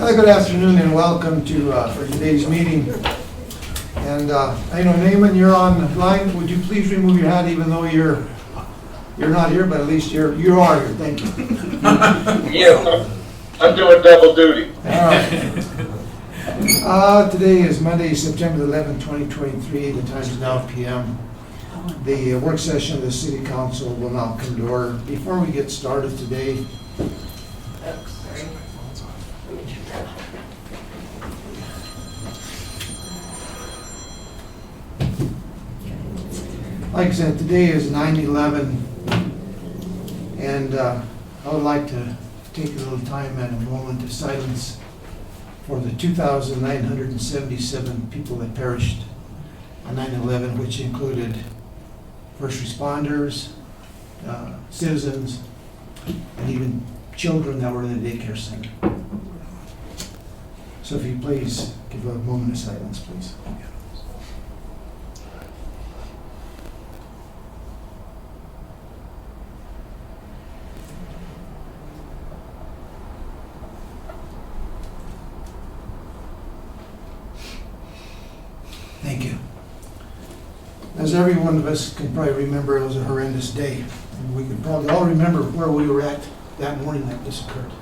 Good afternoon and welcome to for today's meeting. And I know Naaman, you're online. Would you please remove your hat, even though you're not here, but at least you are here. Thank you. Yeah, I'm doing double duty. All right. Today is Monday, September 11, 2023. The time is now p.m. The work session of the City Council will now come to order. Before we get started today, like I said, today is 9/11, and I would like to take a little time and a moment of silence for the 2,977 people that perished on 9/11, which included first responders, citizens, and even children that were in the daycare center. So if you please give a moment of silence, please. Thank you. As every one of us can probably remember, it was a horrendous day. And we can probably all remember where we were at that morning that this occurred.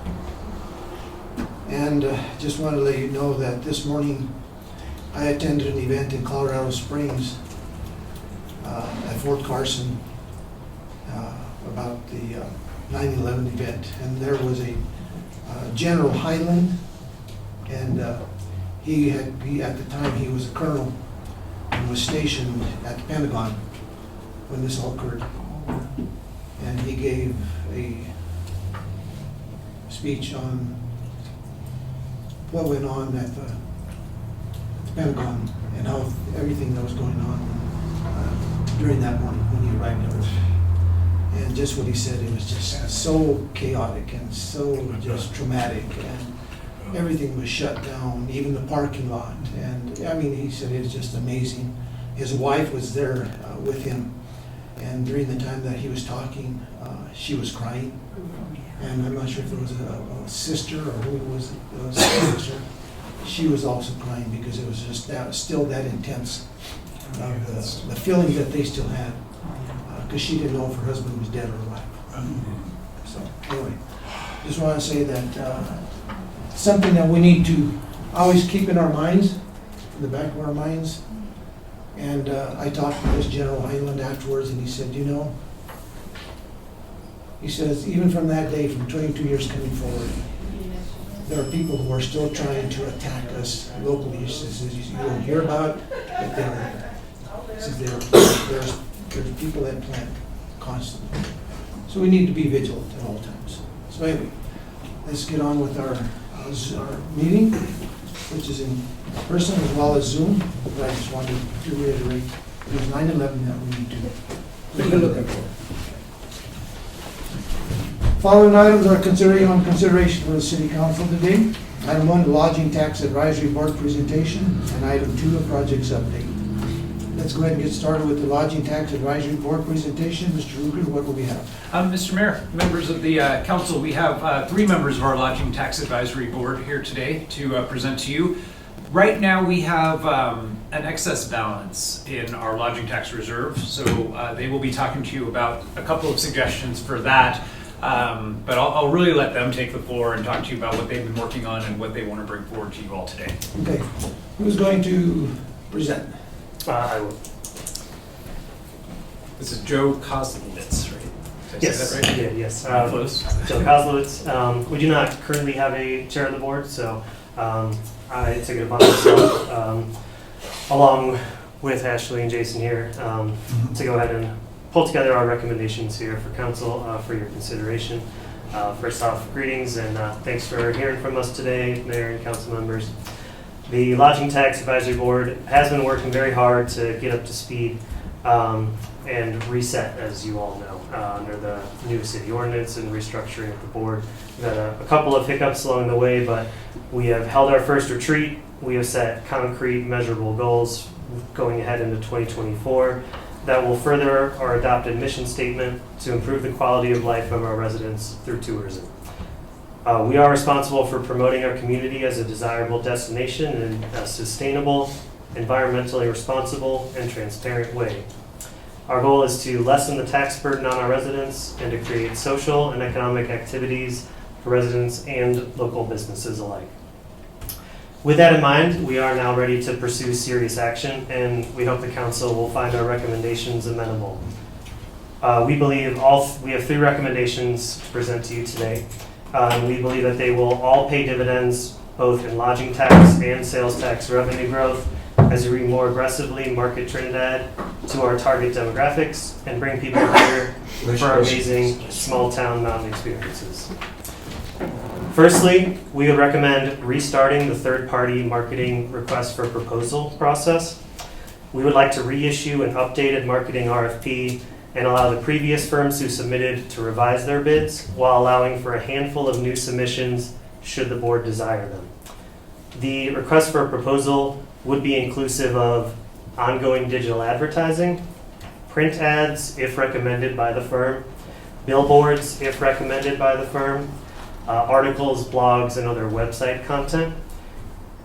And just want to let you know that this morning I attended an event in Colorado Springs at Fort Carson about the 9/11 event. And there was a General Highland, and he at the time he was a colonel and was stationed at the Pentagon when this all occurred. And he gave a speech on what went on at the Pentagon and how everything that was going on during that morning when he arrived there. And just what he said, it was just so chaotic and so just traumatic, and everything was shut down, even the parking lot. And I mean, he said it was just amazing. His wife was there with him, and during the time that he was talking, she was crying. And I'm not sure if it was a sister or who it was. It was a sister. She was also crying because it was just still that intense, the feeling that they still had, because she didn't know if her husband was dead or alive. So anyway, just want to say that something that we need to always keep in our minds, in the back of our minds. And I talked to this General Highland afterwards, and he said, you know, he says, even from that day, from 22 years coming forward, there are people who are still trying to attack us locally. He says, you don't hear about it, but they're there. He says, there's people that plan constantly. So we need to be vigilant at all times. So anyway, let's get on with our meeting, which is in person as well as Zoom. But I just wanted to reiterate, it was 9/11 that we need to look at. Following items are consideration for the City Council today. Item 1, the Lodging Tax Advisory Board presentation, and item 2, a projects update. Let's go ahead and get started with the Lodging Tax Advisory Board presentation. Mr. Ruger, what will we have? Mr. Mayor, members of the council, we have 3 members of our Lodging Tax Advisory Board here today to present to you. Right now we have an excess balance in our lodging tax reserve, so they will be talking to you about a couple of suggestions for that. But I'll really let them take the floor and talk to you about what they've been working on and what they want to bring forward to you all today. Okay, who's going to present? I will. This is Joe Kozlowitz, right? Did I Yes. say that right? Yeah, yes. Close. Joe Kozlowitz. We do not currently have a chair of the board, so I took it upon myself, along with Ashley and Jason here, to go ahead and pull together our recommendations here for council for your consideration. First off, greetings and thanks for hearing from us today, Mayor and council members. The Lodging Tax Advisory Board has been working very hard to get up to speed and reset, as you all know, under the new city ordinance and restructuring of the board. We've had a couple of hiccups along the way, but we have held our first retreat. We have set concrete, measurable goals going ahead into 2024 that will further our adopted mission statement to improve the quality of life of our residents through tourism. We are responsible for promoting our community as a desirable destination in a sustainable, environmentally responsible, and transparent way. Our goal is to lessen the tax burden on our residents and to create social and economic activities for residents and local businesses alike. With that in mind, we are now ready to pursue serious action, and we hope the council will find our recommendations amenable. We have 3 recommendations to present to you today. We believe that they will all pay dividends both in lodging tax and sales tax revenue growth as we more aggressively market Trinidad to our target demographics and bring people here for our amazing small town mountain experiences. Firstly, we would recommend restarting the third-party marketing request for proposal process. We would like to reissue an updated marketing RFP and allow the previous firms who submitted to revise their bids while allowing for a handful of new submissions should the board desire them. The request for a proposal would be inclusive of ongoing digital advertising, print ads if recommended by the firm, billboards if recommended by the firm, articles, blogs, and other website content,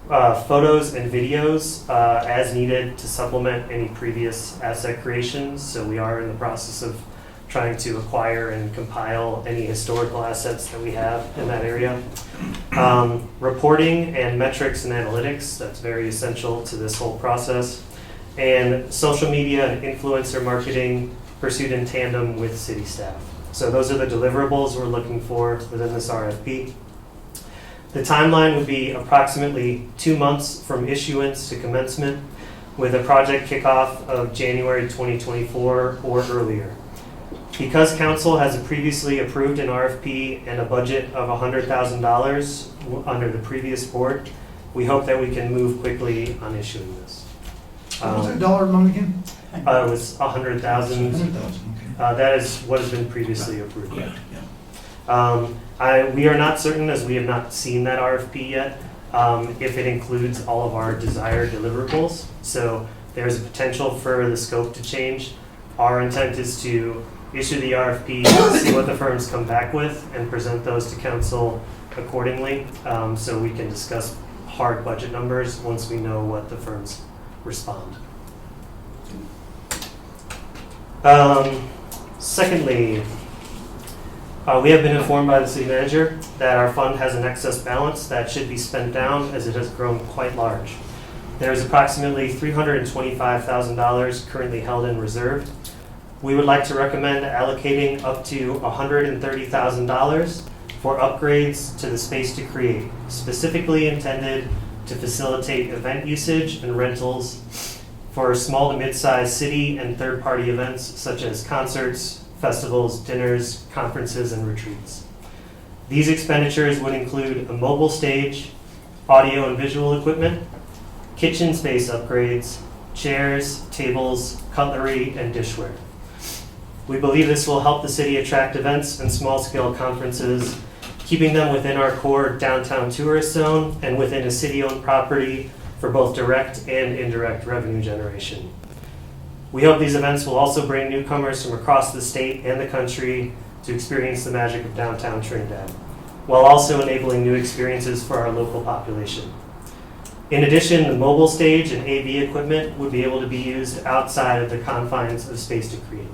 photos and videos as needed to supplement any previous asset creations. So we are in the process of trying to acquire and compile any historical assets that we have in that area. Reporting and metrics and analytics, that's very essential to this whole process. And social media and influencer marketing pursued in tandem with city staff. So those are the deliverables we're looking for within this RFP. The timeline would be approximately 2 months from issuance to commencement, with a project kickoff of January 2024 or earlier. Because council has previously approved an RFP and a budget of $100,000 under the previous board, we hope that we can move quickly on issuing this. What was that dollar amount again? It was $100,000. 100,000, okay. That is what has been previously approved. Yeah. We are not certain, as we have not seen that RFP yet, if it includes all of our desired deliverables. So there's a potential for the scope to change. Our intent is to issue the RFP, see what the firms come back with, and present those to council accordingly, so we can discuss hard budget numbers once we know what the firms respond. Secondly, we have been informed by the city manager that our fund has an excess balance that should be spent down as it has grown quite large. There is approximately $325,000 currently held in reserve. We would like to recommend allocating up to $130,000 for upgrades to the space to create, specifically intended to facilitate event usage and rentals for small to mid-sized city and third-party events such as concerts, festivals, dinners, conferences, and retreats. These expenditures would include a mobile stage, audio and visual equipment, kitchen space upgrades, chairs, tables, cutlery, and dishware. We believe this will help the city attract events and small-scale conferences, keeping them within our core downtown tourist zone and within a city-owned property for both direct and indirect revenue generation. We hope these events will also bring newcomers from across the state and the country to experience the magic of downtown Trinidad, while also enabling new experiences for our local population. In addition, the mobile stage and AV equipment would be able to be used outside of the confines of Space to Create.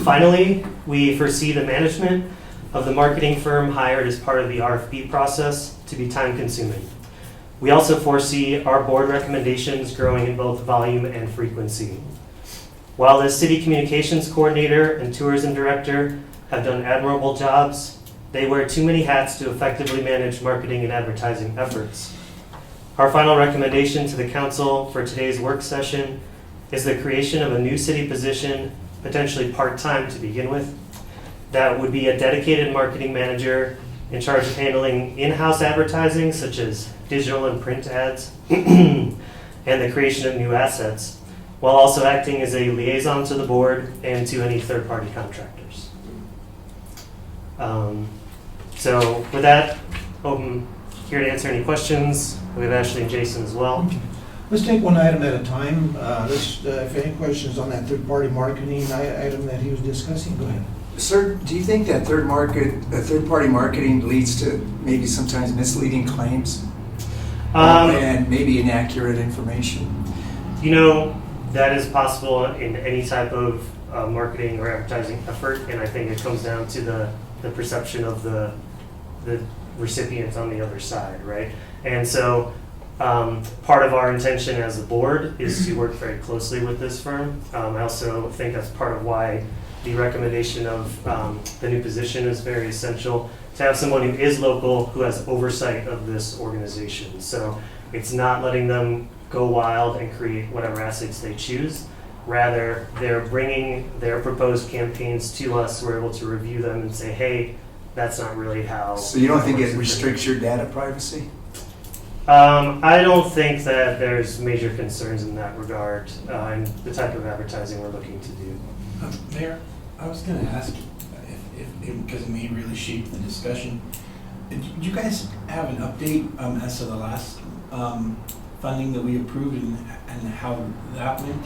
Finally, we foresee the management of the marketing firm hired as part of the RFP process to be time-consuming. We also foresee our board recommendations growing in both volume and frequency. While the city communications coordinator and tourism director have done admirable jobs, they wear too many hats to effectively manage marketing and advertising efforts. Our final recommendation to the council for today's work session is the creation of a new city position, potentially part-time to begin with, that would be a dedicated marketing manager in charge of handling in-house advertising such as digital and print ads and the creation of new assets, while also acting as a liaison to the board and to any third-party contractors. So with that, I'm here to answer any questions. We have Ashley and Jason as well. Let's take one item at a time. If any questions on that third-party marketing item that he was discussing, go ahead. Sir, do you think that third-party marketing leads to maybe sometimes misleading claims? And maybe inaccurate information? You know, that is possible in any type of marketing or advertising effort, and I think it comes down to the perception of the recipient on the other side, right? And so part of our intention as a board is to work very closely with this firm. I also think that's part of why the recommendation of the new position is very essential, to have someone who is local, who has oversight of this organization. So it's not letting them go wild and create whatever assets they choose. Rather, they're bringing their proposed campaigns to us. We're able to review them and say, hey, that's not really how. So you don't think it restricts your data privacy? I don't think that there's major concerns in that regard, and the type of advertising we're looking to do. Mayor, I was going to ask if because it may really shape the discussion. Did you guys have an update as to the last funding that we approved and how that went?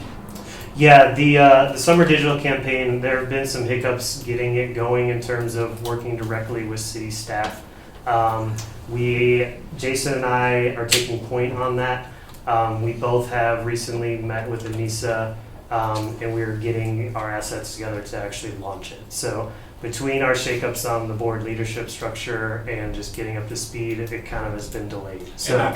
Yeah, the summer digital campaign, there have been some hiccups getting it going in terms of working directly with city staff. Jason and I are taking point on that. We both have recently met with Anissa, and we're getting our assets together to actually launch it. So between our shakeups on the board leadership structure and just getting up to speed, it kind of has been delayed. So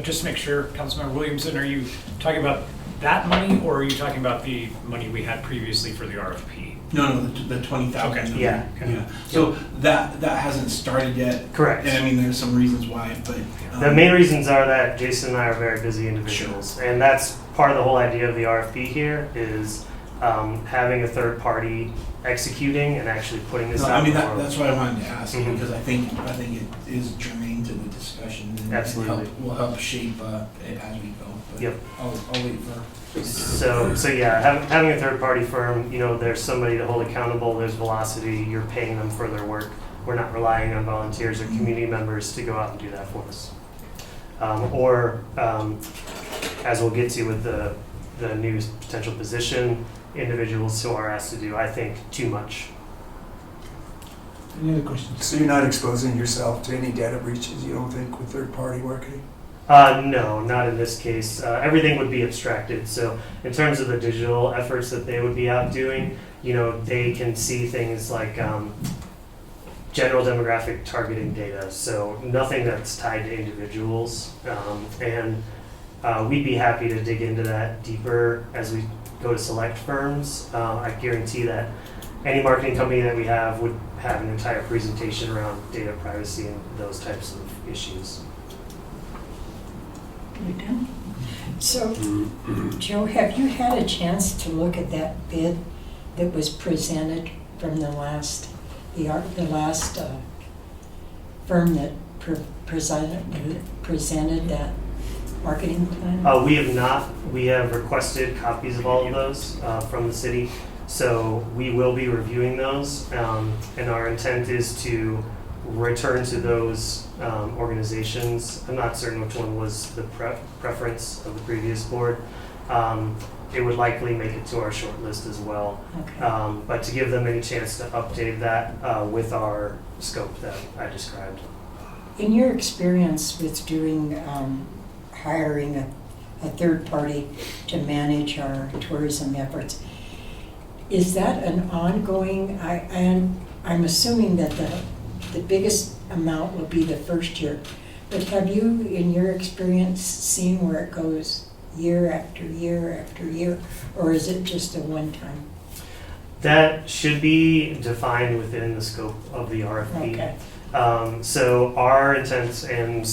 Just to make sure, Councilmember Williamson, are you talking about that money, or are you talking about the money we had previously for the RFP? No, the 20,000. Okay. Yeah. Yeah. So that hasn't started yet. Correct. And I mean, there's some reasons why, but The main reasons are that Jason and I are very busy individuals, and that's part of the whole idea of the RFP here is having a third party executing and actually putting this No, out. I mean before- that's what I wanted to ask Mhm. because I think it is germane to the discussion and Absolutely. will help shape it as we go. But Yep. I'll wait for. So yeah, having a third party firm, you know, there's somebody to hold accountable, there's velocity, you're paying them for their work. We're not relying on volunteers or community members to go out and do that for us. As we'll get to with the new potential position, individuals who are asked to do, I think, too much. Any other questions? So you're not exposing yourself to any data breaches, you don't think, with third-party marketing? No, not in this case. Everything would be abstracted. So in terms of the digital efforts that they would be out doing, you know, they can see things like general demographic targeting data. So nothing that's tied to individuals. And we'd be happy to dig into that deeper as we go to select firms. I guarantee that any marketing company that we have would have an entire presentation around data privacy and those types of issues. You're done? So, Joe, have you had a chance to look at that bid that was presented from the last firm that presented that marketing plan? We have not. We have requested copies of all of those from the city. So we will be reviewing those. And our intent is to return to those organizations. I'm not certain which one was the preference of the previous board. It would likely make it to our short list as well. Okay. But to give them any chance to update that with our scope that I described. In your experience with doing, hiring a third party to manage our tourism efforts, is that an ongoing, I'm assuming that the biggest amount will be the first year, but have you, in your experience, seen where it goes year after year after year, or is it just a one-time? That should be defined within the scope of the RFP. Okay. So our intent, and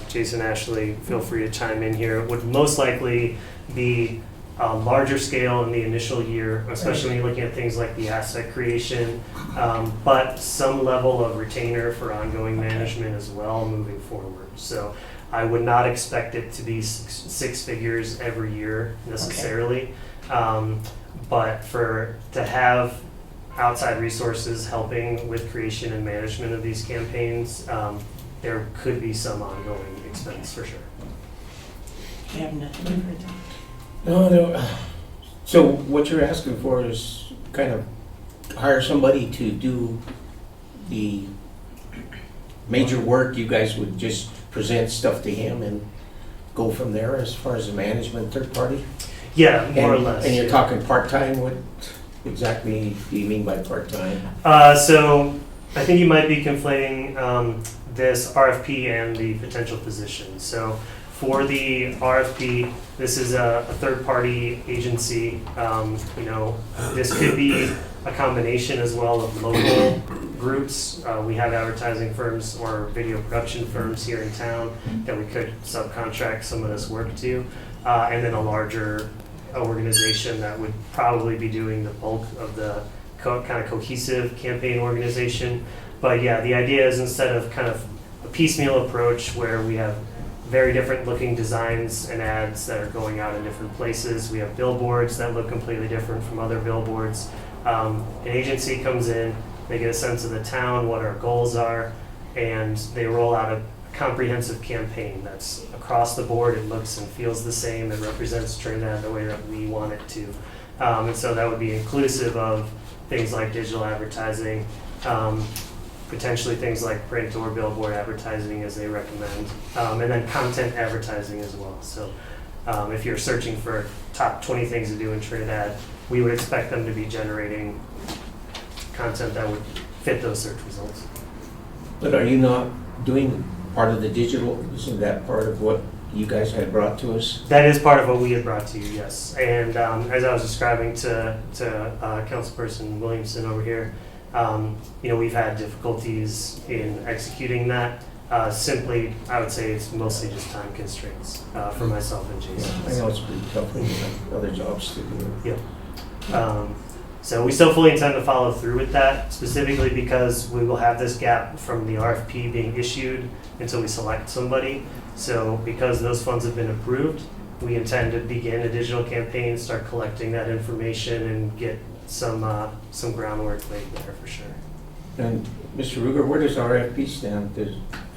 Jason, Ashley, feel free to chime in here, would most likely be a larger scale in the initial year, especially when you're looking at things like the asset creation, but some level of retainer for ongoing management as well moving forward. So I would not expect it to be six figures every year necessarily, but to have outside resources helping with creation and management of these campaigns, there could be some ongoing expense for sure. I have nothing for that. No. So what you're asking for is kind of hire somebody to do the major work, you guys would just present stuff to him and go from there as far as the management, third party? Yeah, more or And- less. And you're yeah. talking part-time, what exactly do you mean by part-time? So I think you might be conflating this RFP and the potential position. So for the RFP, this is a third-party agency. This could be a combination as well of local groups. We have advertising firms or video production firms here in town that we could subcontract some of this work to, and then a larger organization that would probably be doing the bulk of the kind of cohesive campaign organization. But yeah, the idea is instead of kind of a piecemeal approach where we have very different looking designs and ads that are going out in different places. We have billboards that look completely different from other billboards. An agency comes in, they get a sense of the town, what our goals are, and they roll out a comprehensive campaign that's across the board. It looks and feels the same. It represents Trinidad the way that we want it to. And so that would be inclusive of things like digital advertising, potentially things like print or billboard advertising as they recommend, and then content advertising as well. So if you're searching for top 20 things to do in Trinidad, we would expect them to be generating content that would fit those search results. But are you not doing part of the digital? Isn't that part of what you guys had brought to us? That is part of what we had brought to you, yes. And as I was describing to Councilperson Williamson over here, we've had difficulties in executing that. Simply, I would say it's mostly just time constraints for myself and Jason. I know it's pretty tough when you have other jobs to do. Yep. So we still fully intend to follow through with that, specifically because we will have this gap from the RFP being issued until we select somebody. So because those funds have been approved, we intend to begin a digital campaign, start collecting that information, and get some groundwork laid there for sure. And Mr. Ruger, where does RFP stand?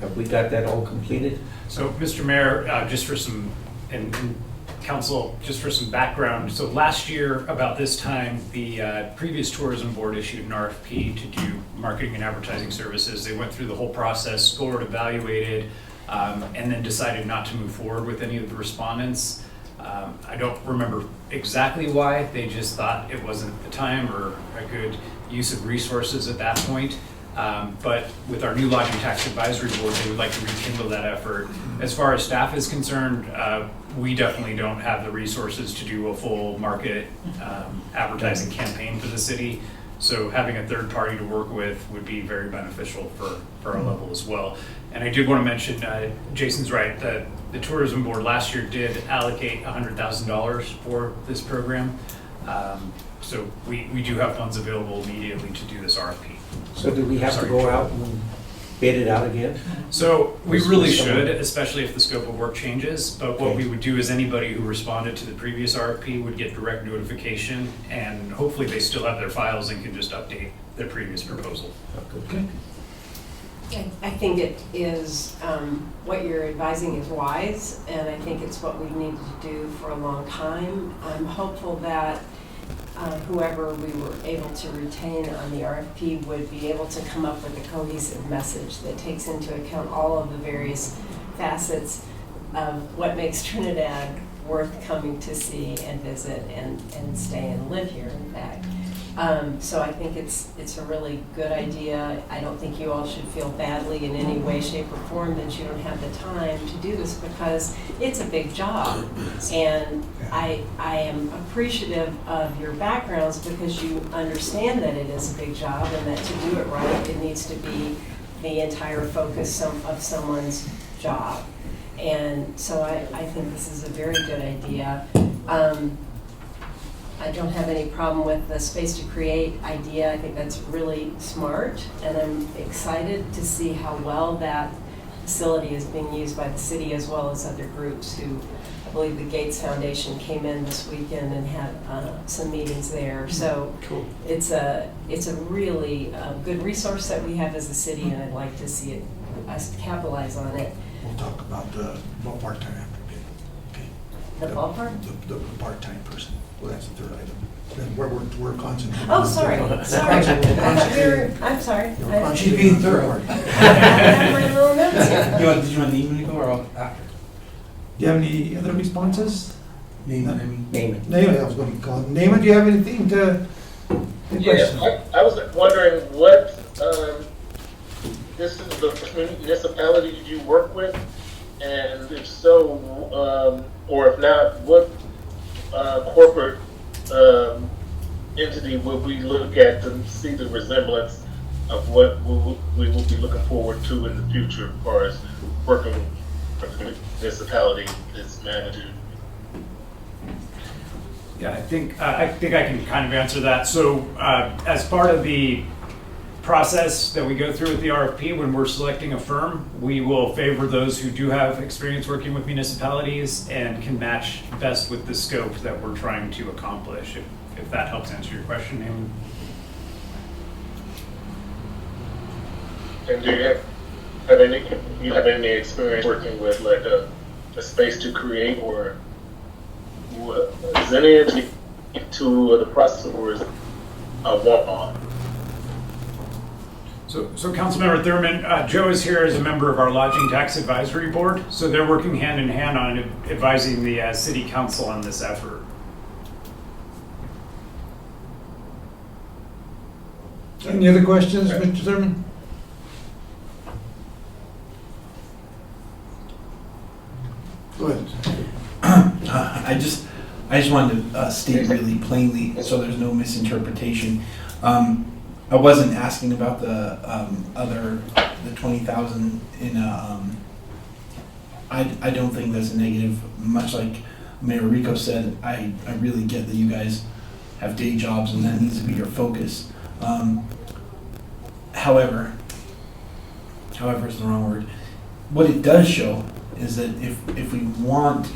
Have we got that all completed? So, Mr. Mayor, just for some, and council, just for some background, so last year, about this time, the previous tourism board issued an RFP to do marketing and advertising services. They went through the whole process, scored, evaluated, and then decided not to move forward with any of the respondents. I don't remember exactly why. They just thought it wasn't the time or a good use of resources at that point. But with our new lodging tax advisory board, they would like to rekindle that effort. As far as staff is concerned, we definitely don't have the resources to do a full market advertising campaign for the city. So having a third party to work with would be very beneficial for our level as well. And I did want to mention, Jason's right, that the tourism board last year did allocate $100,000 for this program. So we do have funds available immediately to do this RFP. So do we have to go out and bid it out again? So we really Was someone- should, especially if the scope of work changes. But what Okay. we would do is anybody who responded to the previous RFP would get direct notification, and hopefully they still have their files and can just update their previous proposal. Okay. I think it is, what you're advising is wise, and I think it's what we've needed to do for a long time. I'm hopeful that whoever we were able to retain on the RFP would be able to come up with a cohesive message that takes into account all of the various facets of what makes Trinidad worth coming to see and visit and stay and live here, in fact. So I think it's a really good idea. I don't think you all should feel badly in any way, shape, or form that you don't have the time to do this, because it's a big job. And I am appreciative of your backgrounds because you understand that it is a big job and that to do it right, it needs to be the entire focus of someone's job. And so I think this is a very good idea. I don't have any problem with the space to create idea. I think that's really smart, and I'm excited to see how well that facility is being used by the city as well as other groups who, I believe the Gates Foundation came in this weekend and had some meetings there. So Cool. it's a really good resource that we have as a city, and I'd like to see us capitalize on it. We'll talk about the part-time after bid. Okay. The ballpark? The part-time person. Well, that's the third item. We're concentrating. Oh, on sorry, third-party. sorry. Concentrating- I'm sorry. You're I- She's being thorough. I have my little notes here. Did you want Neiman to go or after? Do you have any other responses? Neiman, I mean. Name it. Naaman, I was going to call. Naaman, do you have anything to? any Yeah, questions? I was wondering what, this is the municipality you work with, and if so, or if not, what corporate entity would we look at to see the resemblance of what we will be looking forward to in the future as far as working with the municipality that's managed? Yeah, I think I can kind of answer that. So as part of the process that we go through with the RFP, when we're selecting a firm, we will favor those who do have experience working with municipalities and can match best with the scope that we're trying to accomplish, if that helps answer your question, Naaman. And do you have any experience working with like a space to create, or is any entity to the process, or is it a walk-on? So Councilmember Thurman, Joe is here as a member of our Lodging Tax Advisory Board, so they're working hand in hand on advising the City Council on this effort. Any other questions, Mr. Thurman? Go ahead. I just wanted to state really plainly, so there's no misinterpretation. I wasn't asking about the the 20,000 in a. I don't think that's a negative. Much like Mayor Rico said, I really get that you guys have day jobs and that needs to be your focus. However is the wrong word. What it does show is that if we want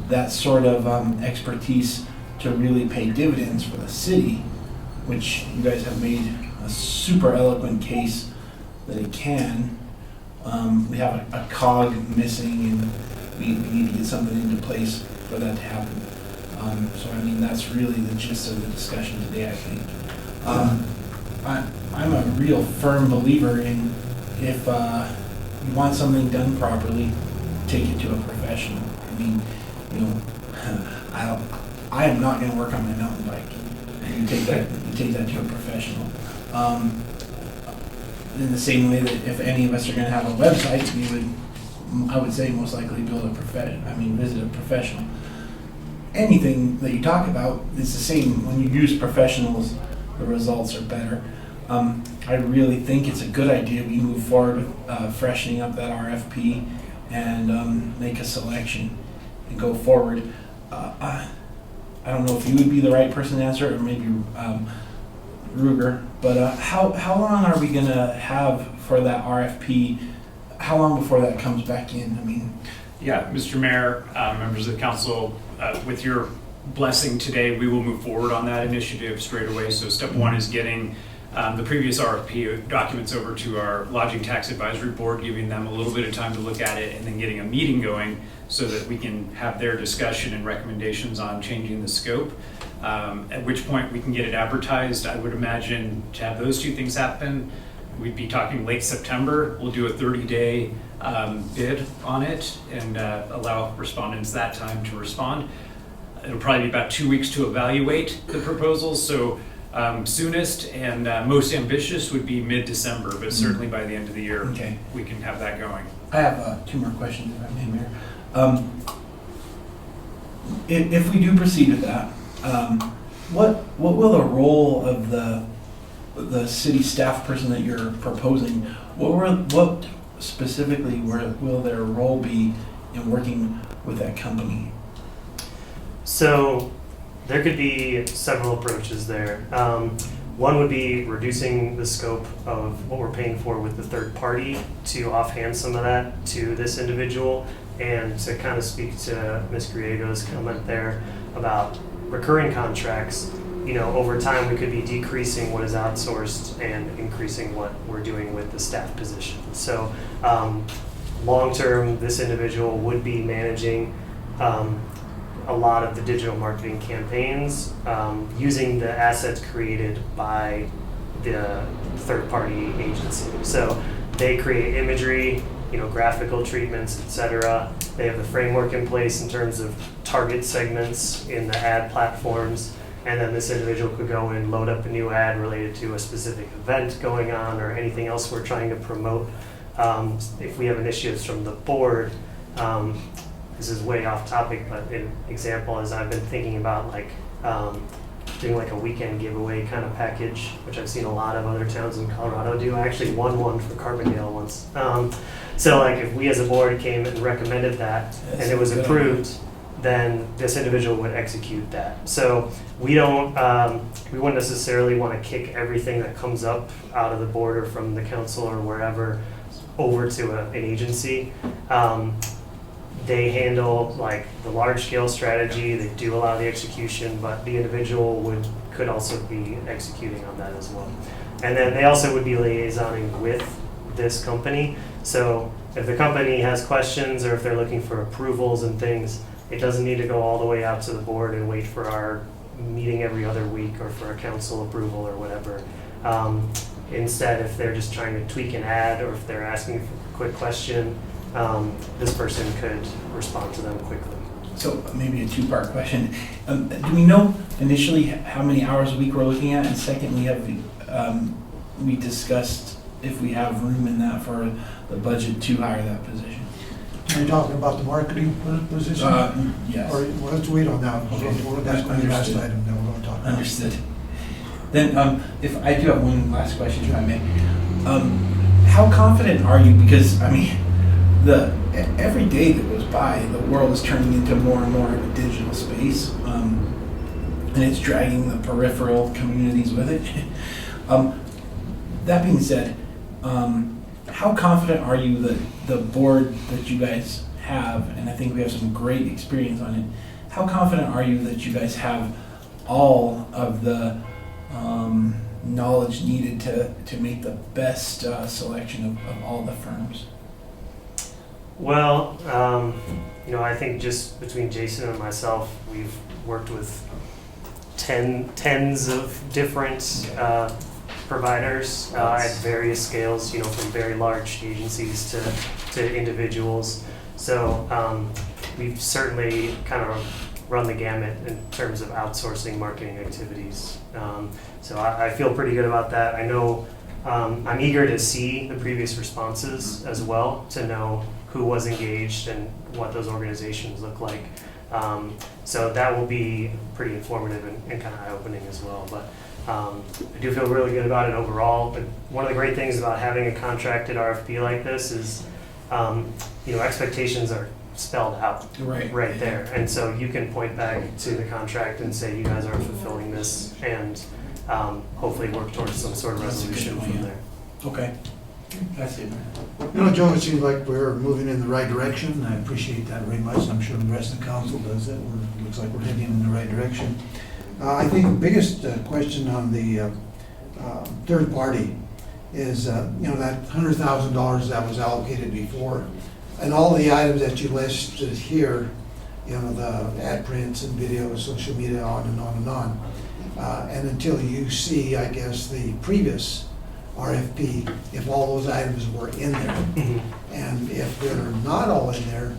that sort of expertise to really pay dividends for the city, which you guys have made a super eloquent case that it can, we have a cog missing and we need to get something into place for that to happen. So I mean, that's really the gist of the discussion today, I think. I'm a real firm believer in if you want something done properly, take it to a professional. I mean, you know, I am not going to work on my mountain bike. You take that to a professional. In the same way that if any of us are going to have a website, I would say most likely visit a professional. Anything that you talk about is the same. When you use professionals, the results are better. I really think it's a good idea we move forward with freshening up that RFP and make a selection and go forward. I don't know if you would be the right person to answer, or maybe Ruger, but how long are we going to have for that RFP? How long before that comes back in? I mean, Yeah, Mr. Mayor, members of the council, with your blessing today, we will move forward on that initiative straight away. So step one is getting the previous RFP documents over to our Lodging Tax Advisory Board, giving them a little bit of time to look at it, and then getting a meeting going so that we can have their discussion and recommendations on changing the scope, at which point we can get it advertised. I would imagine to have those two things happen, we'd be talking late September. We'll do a 30-day bid on it and allow respondents that time to respond. It'll probably be about 2 weeks to evaluate the proposals, so soonest and most ambitious would be mid-December, but certainly by the end of the year, Okay. we can have that going. I have 2 more questions, if I may, Mayor. If we do proceed with that, what will the role of the city staff person that you're proposing? What specifically will their role be in working with that company? So there could be several approaches there. One would be reducing the scope of what we're paying for with the third party to offhand some of that to this individual, and to kind of speak to Ms. Griego's comment there about recurring contracts. You know, over time we could be decreasing what is outsourced and increasing what we're doing with the staff position. So long term, this individual would be managing a lot of the digital marketing campaigns using the assets created by the third-party agency. So they create imagery, graphical treatments, etc. They have the framework in place in terms of target segments in the ad platforms, and then this individual could go and load up a new ad related to a specific event going on or anything else we're trying to promote. If we have initiatives from the board, this is way off topic, but an example is I've been thinking about doing like a weekend giveaway kind of package, which I've seen a lot of other towns in Colorado do. I actually won one for Carbondale once. So if we as a board came and recommended that and it was approved, then this individual would execute that. So we wouldn't necessarily want to kick everything that comes up out of the board or from the council or wherever over to an agency. They handle the large scale strategy, they do a lot of the execution, but the individual could also be executing on that as well. And then they also would be liaisoning with this company. So if the company has questions or if they're looking for approvals and things, it doesn't need to go all the way out to the board and wait for our meeting every other week or for a council approval or whatever. Instead, if they're just trying to tweak an ad or if they're asking for a quick question, this person could respond to them quickly. So maybe a two-part question. Do we know initially how many hours a week we're looking at? And secondly, have we discussed if we have room in that for the budget to hire that position? Are you talking about the marketing position? Yes. Or, well, let's wait on that. Okay. Well, that's going to be the last item that we're going to talk about. Understood. Then, if I do have one last question, if I may. How confident are you? Because every day that goes by, the world is turning into more and more of a digital space, and it's dragging the peripheral communities with it. That being said, how confident are you that the board that you guys have, and I think we have some great experience on it, how confident are you that you guys have all of the knowledge needed to make the best selection of all the firms? Well, I think just between Jason and myself, we've worked with tens of different providers at various scales, from very large agencies to individuals. So we've certainly kind of run the gamut in terms of outsourcing marketing activities. So I feel pretty good about that. I know I'm eager to see the previous responses as well to know who was engaged and what those organizations look like. So that will be pretty informative and kind of eye-opening as well. But I do feel really good about it overall. But one of the great things about having a contracted RFP like this is, expectations are spelled out right there. And so you can point back to the contract and say, you guys aren't fulfilling this, and hopefully work towards some sort of resolution from there. Okay. That's it. Joe, it seems like we're moving in the right direction. I appreciate that very much. I'm sure the rest of the council does it. Looks like we're heading in the right direction. I think the biggest question on the third party is, that $100,000 that was allocated before, and all the items that you listed here, the ad prints and videos, social media, on and on and on. And until you see, I guess, the previous RFP, if all those items were in there, Mm-hmm. and if they're not all in there,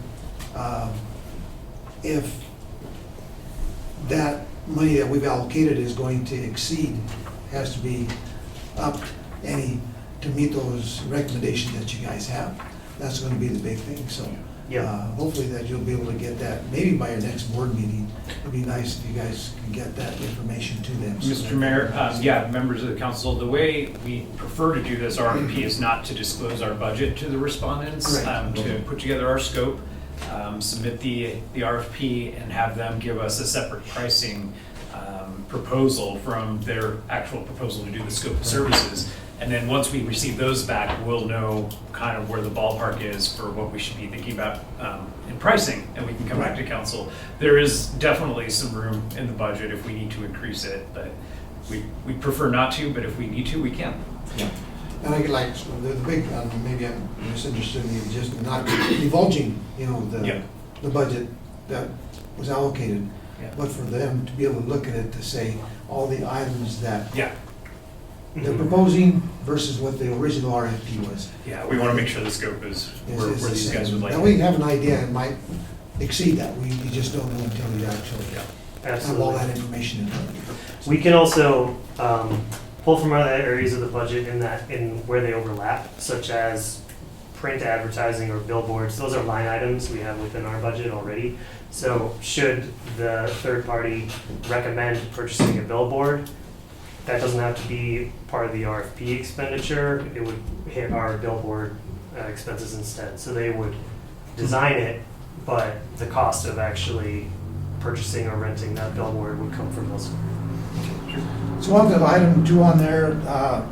if that money that we've allocated is going to exceed, has to be up to meet those recommendations that you guys have. That's going to be the big thing. So hopefully that you'll be able to get that maybe by your next board meeting. It'd be nice if you guys can get that information to them. Mr. Mayor, members of the council, the way we prefer to do this RFP is not to disclose our budget to the respondents, to put together our scope, submit the RFP, and have them give us a separate pricing proposal from their actual proposal to do the scope of services. And then once we receive those back, we'll know kind of where the ballpark is for what we should be thinking about in pricing, and we can come back to council. There is definitely some room in the budget if we need to increase it, but we prefer not to, but if we need to, we can. Yeah. And I like the big, maybe I'm misunderstanding, just not divulging, the budget that was allocated, Yeah. but for them to be able to look at it to say all the items that Yeah, they're proposing versus what the original RFP was. yeah, we want to make sure the scope is where Is the these guys same. would like. Now, we have an idea, it might exceed that, we just don't know until we actually have all that information in front of you. We can also pull from other areas of the budget in where they overlap, such as print advertising or billboards. Those are line items we have within our budget already. So should the third party recommend purchasing a billboard, that doesn't have to be part of the RFP expenditure. It would hit our billboard expenses instead. So they would design it, but the cost of actually purchasing or renting that billboard would come from those. So on the item 2 on there,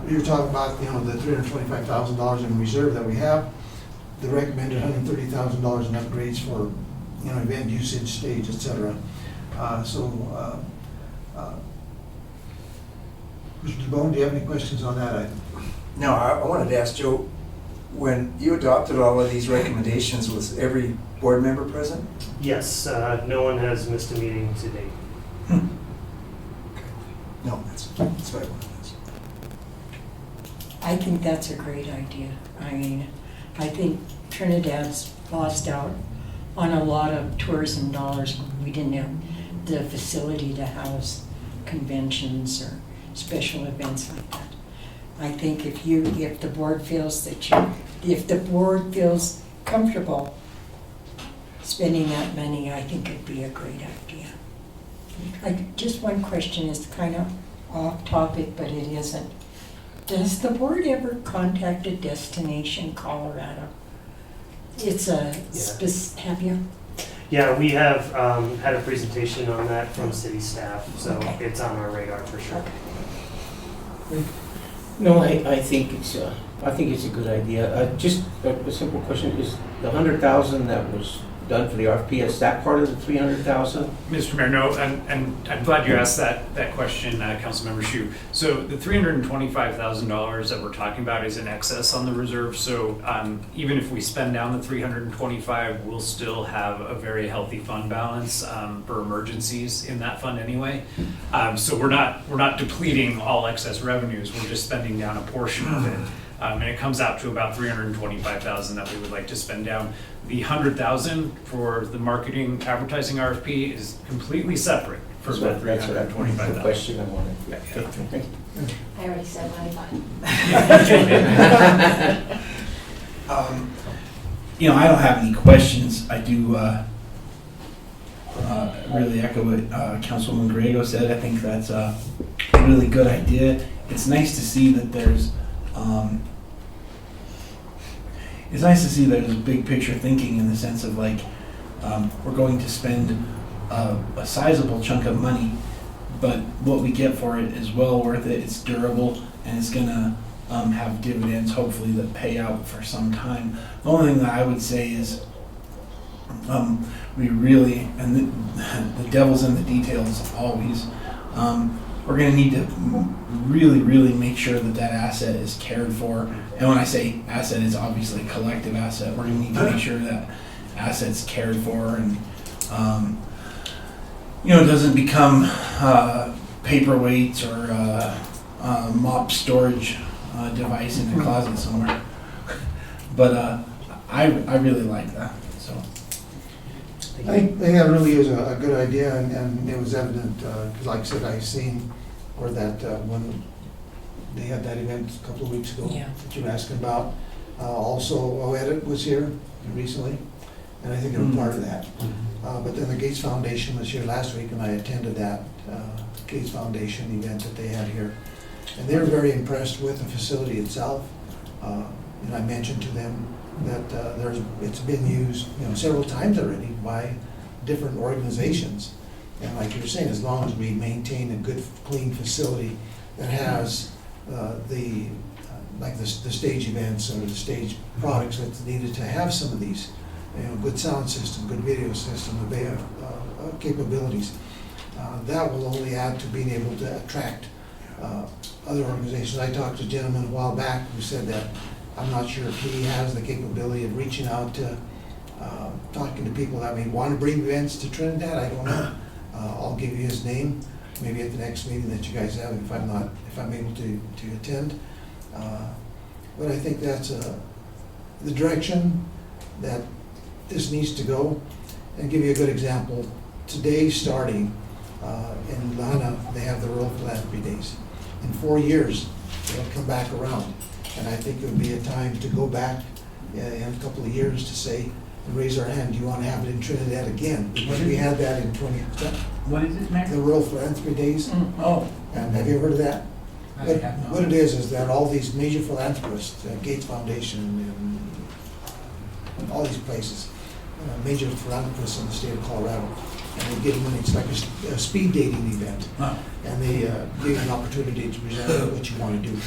you were talking about, the $325,000 in reserve that we have, the recommended $130,000 in upgrades for, event usage, stage, et cetera. Mr. DeBonne, do you have any questions on that item? No, I wanted to ask Joe, when you adopted all of these recommendations, was every board member present? Yes, no one has missed a meeting to date. No, that's what I wanted to ask. I think that's a great idea. I mean, I think Trinidad's lost out on a lot of tourism dollars. We didn't have the facility to house conventions or special events like that. I think if the board feels if the board feels comfortable spending that money, I think it'd be a great idea. Just one question, is kind of off topic, but it isn't. Does the board ever contact a Destination Colorado? It's a have you? Yeah, we have had a presentation on that from city staff, so Okay. it's on our radar for sure. No, I think it's a good idea. Just a simple question, is the 100,000 that was done for the RFP, is that part of the 300,000? Mr. Mayor, no, and I'm glad you asked that question, Councilmember Shu. So the $325,000 that we're talking about is in excess on the reserve. So even if we spend down the 325, we'll still have a very healthy fund balance for emergencies in that fund anyway. So we're not depleting all excess revenues. We're just spending down a portion of it. And it comes out to about $325,000 that we would like to spend down. The $100,000 for the marketing advertising RFP is completely separate from the That's the $325,000. question I wanted. Yeah. Okay. I already said what I thought. I don't have any questions. I do really echo what Councilwoman Grego said. I think that's a really good idea. It's nice to see that there's big picture thinking in the sense of we're going to spend a sizable chunk of money, but what we get for it is well worth it. It's durable and it's gonna have dividends hopefully that pay out for some time. The only thing that I would say is we really, and the devil's in the details always, we're going to need to really, really make sure that asset is cared for. And when I say asset, it's obviously a collective asset. We're going to need to make sure that asset's cared for and, doesn't become paperweights or mop storage device in a closet somewhere. But I really like that. So I think that really is a good idea, and it was evident, because like I said, I've seen where that, when they had that event a couple of weeks ago Yeah. that you were asking about. Also, OEDIT was here recently, and I think they were part of that. But then the Gates Foundation was here last week, and I attended that Gates Foundation event that they had here. And they were very impressed with the facility itself. And I mentioned to them that it's been used several times already by different organizations. And like you were saying, as long as we maintain a good, clean facility that has the stage events or the stage products that's needed to have some of these, good sound system, good video system, capabilities, that will only add to being able to attract other organizations. I talked to a gentleman a while back who said that I'm not sure if he has the capability of reaching out to talking to people that may want to bring events to Trinidad. I don't know. I'll give you his name, maybe at the next meeting that you guys have, if I'm able to attend. But I think that's the direction that this needs to go. And give you a good example, today starting in Lana, they have the Rural Philanthropy Days. In 4 years, they'll come back around. And I think it would be a time to go back in a couple of years to say, and raise our hand, do you want to have it in Trinidad again? Because we had that in What is it, Mayor? the Rural Philanthropy Days. Oh. And have you ever heard of that? I What have not. what it is that all these major philanthropists, Gates Foundation and all these places, major philanthropists in the state of Colorado, and they give them, it's like a speed dating event. Oh. And they give you an opportunity to present what you want to do.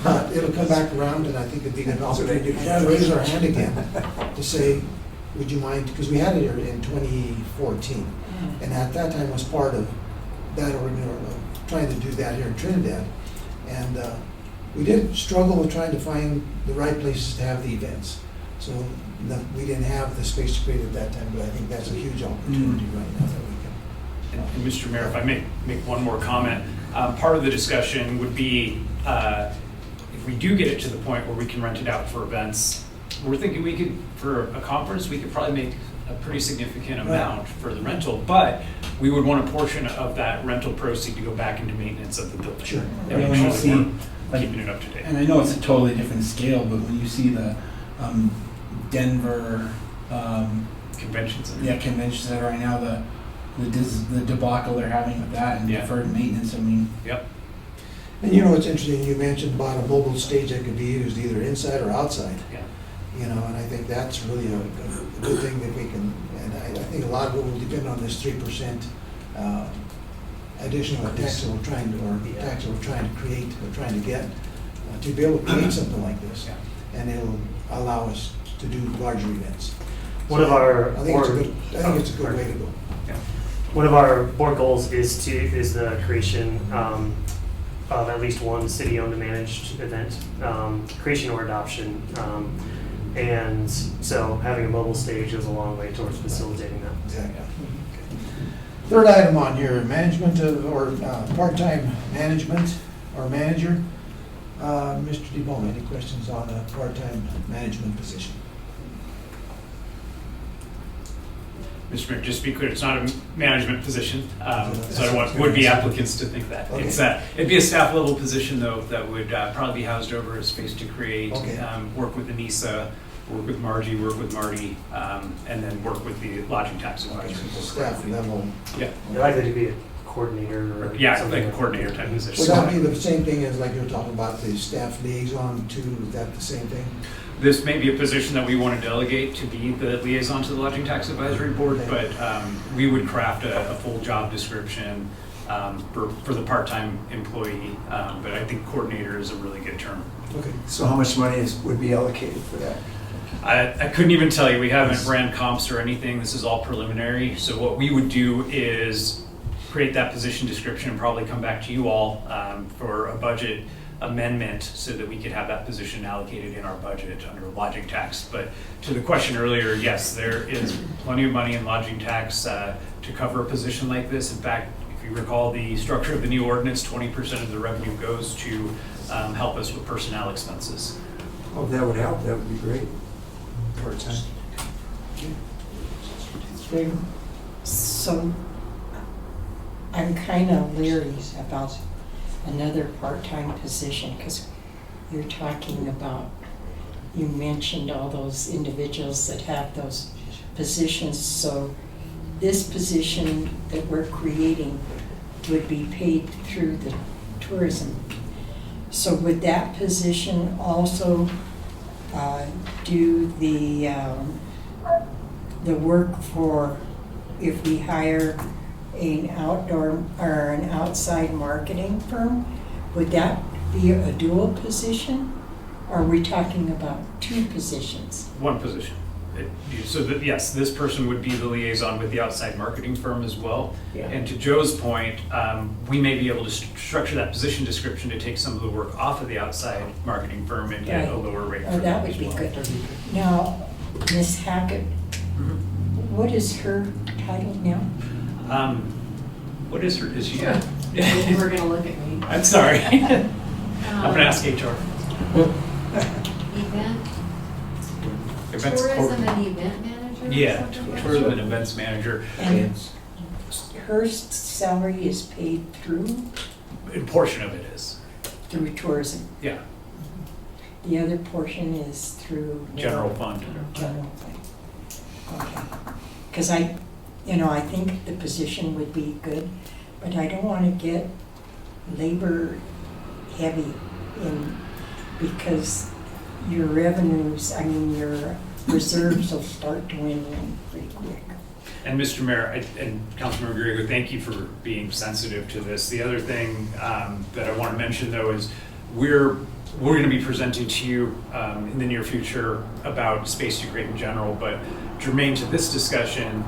But it'll come back around, and I think it'd be an opportunity to raise our hand again, to say, would you mind, because we had it here in 2014, and at that time was part of that, trying to do that here in Trinidad. And we did struggle with trying to find the right places to have the events. So we didn't have the space to create at that time, but I think that's a huge opportunity right now that we can. And Mr. Mayor, if I may make one more comment, part of the discussion would be if we do get it to the point where we can rent it out for events, we're thinking we could, for a conference, we could probably make a pretty significant amount for the rental, but we would want a portion of that rental proceed to go back into maintenance of the building. Sure. And When make you sure see, that we're like, keeping it up to date. and I know it's a totally different scale, but when you see the Denver, Convention center. convention center right now, the debacle they're having with that and Yeah. deferred maintenance, I mean, Yep. And you know what's interesting, you mentioned about a mobile stage that could be used either inside or outside. Yeah. You know, and I think that's really a good thing that we can, and I think a lot of it will depend on this 3% additional tax that we're trying to create, or trying to get, to be able to create something like this. Yeah. And it'll allow us to do larger events. One of our I think board- it's a good way to go. One of our board goals is the creation of at least one city-owned and managed event, creation or adoption. And so having a mobile stage goes a long way towards facilitating that. Exactly. Third item on here, management of, or part-time management or manager. Mr. DeBon, any questions on a part-time management position? Mr. Mayor, just to be clear, it's not a management position, so I don't want would-be applicants to think that. Okay. It'd be a staff level position though, that would probably be housed over a Space to Create, Okay. work with Anissa, work with Margie, work with Marty, and then work with the lodging tax advisory. Staff level. Yeah, I'd like it to be a coordinator or yeah, something like a coordinator type Would position. that be the same thing as like you're talking about the staff liaison to, is that the same thing? This may be a position that we want to delegate to be the liaison to the Lodging Tax Advisory Board, Okay. but we would craft a full job description for the part-time employee, but I think coordinator is a really good term. Okay. So how much money would be allocated for that? I couldn't even tell you, we haven't ran comps or anything, this is all preliminary, so what we would do is create that position description and probably come back to you all for a budget amendment so that we could have that position allocated in our budget under lodging tax. But to the question earlier, yes, there is plenty of money in lodging tax to cover a position like this. In fact, if you recall the structure of the new ordinance, 20% of the revenue goes to help us with personnel expenses. Oh, that would help, that would be great. Part-time. So I'm kind of leery about another part-time position because you're talking about, you mentioned all those individuals that have those positions. So this position that we're creating would be paid through the tourism. So would that position also do the work for if we hire an outdoor or an outside marketing firm? Would that be a dual position? Or are we talking about two positions? One position. So that, yes, this person would be the liaison with the outside marketing firm as well. Yeah. And to Joe's point, we may be able to structure that position description to take some of the work off of the outside marketing firm and get a Right. lower rate. Oh, for that them would as be well. good. Now, Ms. Hackett, What is her title now? What is her, is she? You were gonna look at me. I'm sorry. I'm gonna ask HR. Event, Events tourism and event manager? or Yeah, something like tourism that? and events manager. And her salary is paid through A portion of it is, tourism. yeah, The other portion is through. general fund. General fund. Okay. Because I think the position would be good, but I don't want to get labor heavy in, because your revenues, your reserves will start dwindling pretty quick. And Mr. Mayor and Councilmember Griego, thank you for being sensitive to this. The other thing that I want to mention, though, is we're going to be presenting to you in the near future about Space to Create in general, but germane to this discussion,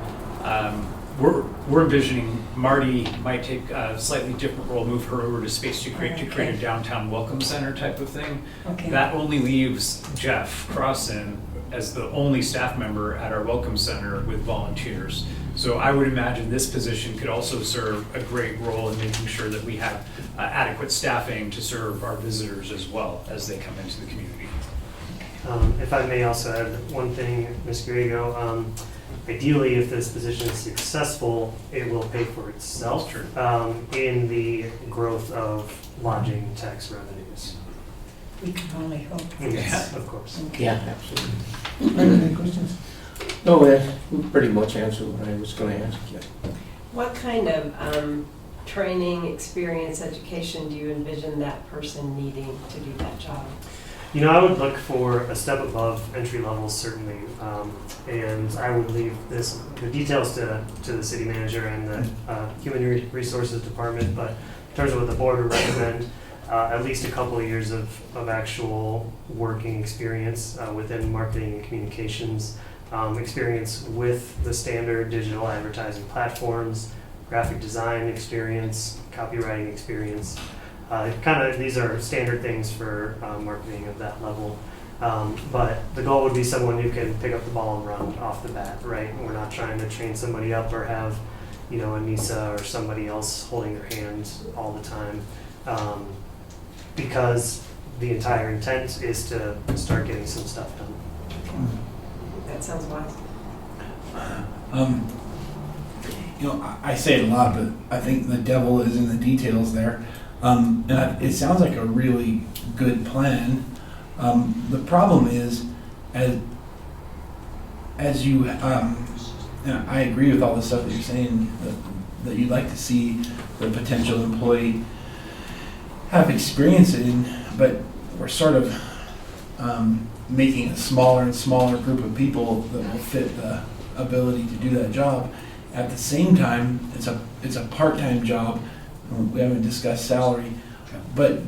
we're envisioning Marty might take a slightly different role, move her over to Space to create a downtown welcome center type of thing. Okay. That only leaves Jeff Crossan as the only staff member at our welcome center with volunteers. So I would imagine this position could also serve a great role in making sure that we have adequate staffing to serve our visitors as well as they come into the community. If I may also add one thing, Ms. Griego, ideally, if this position is successful, it will pay for itself in the growth of lodging tax revenues. We can only hope. Yes, of course. Okay. Yeah, absolutely. Any questions? No, that pretty much answered what I was going to ask you. What kind of training, experience, education do you envision that person needing to do that job? I would look for a step above entry level, certainly, and I would leave the details to the city manager and the human resources department. But in terms of what the board would recommend, at least a couple of years of actual working experience within marketing and communications, experience with the standard digital advertising platforms, graphic design experience, copywriting experience. These are standard things for marketing of that level. But the goal would be someone who can pick up the ball and run off the bat, right? We're not trying to train somebody up or have, a NISA or somebody else holding their hand all the time. Because the entire intent is to start getting some stuff done. That sounds wise. I say it a lot, but I think the devil is in the details there. It sounds like a really good plan. The problem is, as you, I agree with all the stuff that you're saying, that you'd like to see the potential employee have experience in, but we're sort of making a smaller and smaller group of people that will fit the ability to do that job. At the same time, it's a part-time job. We haven't discussed salary, but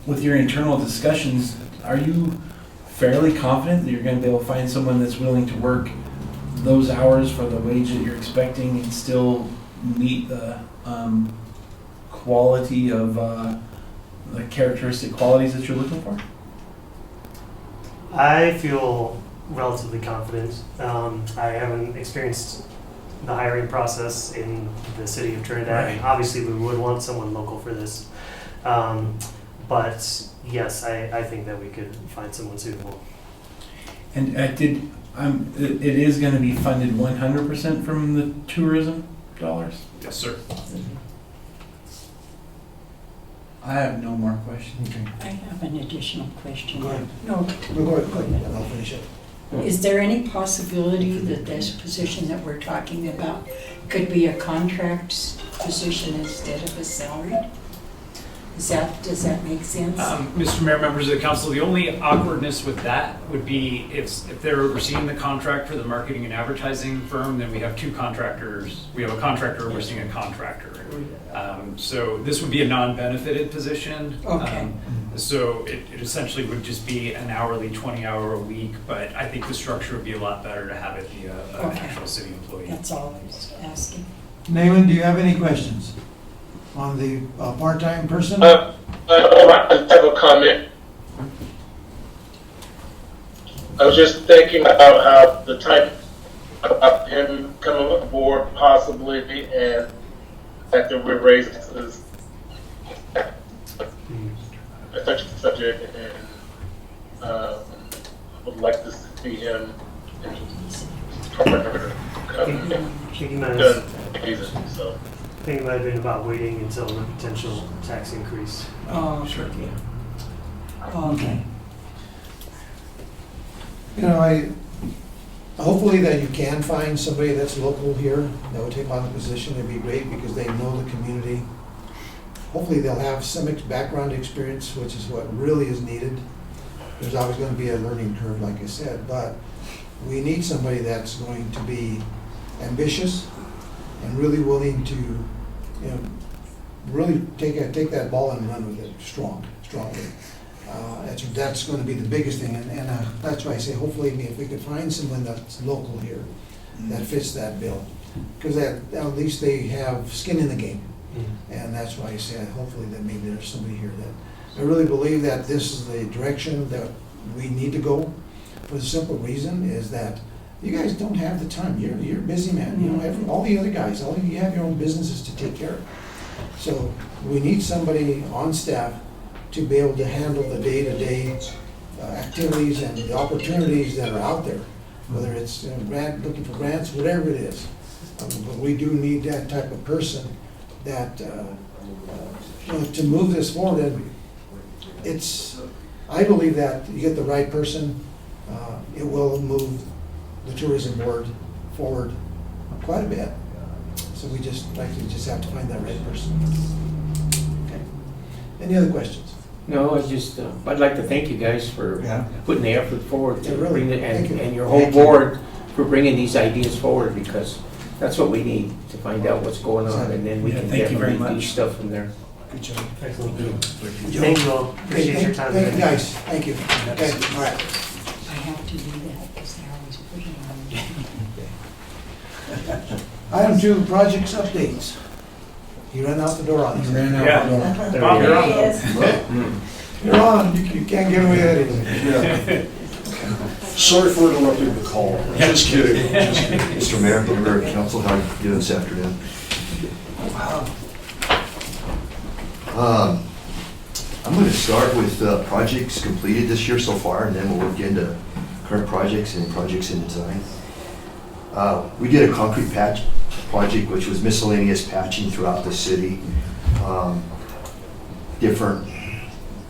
with your internal discussions, are you fairly confident that you're going to be able to find someone that's willing to work those hours for the wage that you're expecting and still meet the quality of the characteristic qualities that you're looking for? I feel relatively confident. I haven't experienced the hiring process in the city of Trinidad. Right. Obviously, we would want someone local for this. But yes, I think that we could find someone suitable. And it is going to be funded 100% from the tourism dollars? Yes, sir. I have no more questions. I have an additional question. Go ahead. No, Go ahead, I'll finish it. is there any possibility that this position that we're talking about could be a contract position instead of a salaried? Does that make sense? Mr. Mayor, members of the council, the only awkwardness with that would be if they're overseeing the contract for the marketing and advertising firm, then we have two contractors. We have a contractor overseeing a contractor. So this would be a non-benefited position. Okay. So it essentially would just be an hourly 20-hour a week, but I think the structure would be a lot better to have it be an Okay. actual city employee. That's all I was asking. Naaman, do you have any questions on the part-time person? I have a comment. I was just thinking about how the type about him coming aboard possibly, and after we're raising this essential subject, and would like to see him in partner I think you might have, so. I think it might have been about waiting until the potential tax increase. Sure. Okay. You know, hopefully that you can find somebody that's local here that will take on the position. It'd be great because they know the community. Hopefully they'll have some background experience, which is what really is needed. There's always going to be a learning curve, like I said, but we need somebody that's going to be ambitious and really willing to, you know, really take that ball and run with it strongly. That's going to be the biggest thing, and that's why I say hopefully if we could find someone that's local here that fits that bill, because at least they have skin in the game, and that's why I say hopefully that maybe there's somebody here that I really believe that this is the direction that we need to go. For the simple reason is that you guys don't have the time. You're a busy man. You know, all the other guys, you have your own businesses to take care of. So we need somebody on staff to be able to handle the day-to-day activities and the opportunities that are out there, whether it's looking for grants, whatever it is. But we do need that type of person that to move this forward. And I believe that you get the right person, it will move the tourism board forward quite a bit. So we just have to find that right person. Okay. Any other questions? No, it's just, I'd like to thank you guys for putting the effort forward to Yeah, really. bring it, Thank you. and your whole Thank you. board for bringing these ideas forward, because that's what we need to find out what's going on, and then we Yeah, can thank you very definitely do much. stuff from there. Good job. Excellent. Joe. Thank you all. Appreciate your time. Thank you guys. Thank you. Okay, all right. I have to do that because they're always pushing on me. Item 2, projects updates. You ran out the door on us. Ran out. Yeah. There Bob, we you're go. on. You're on. You can't get away with anything. Sorry for interrupting the call. Just kidding. Mr. Mayor, Member of Council, how are you doing this afternoon? I'm going to start with projects completed this year so far, and then we'll work into current projects and projects in design. We did a concrete patch project, which was miscellaneous patching throughout the city. Different,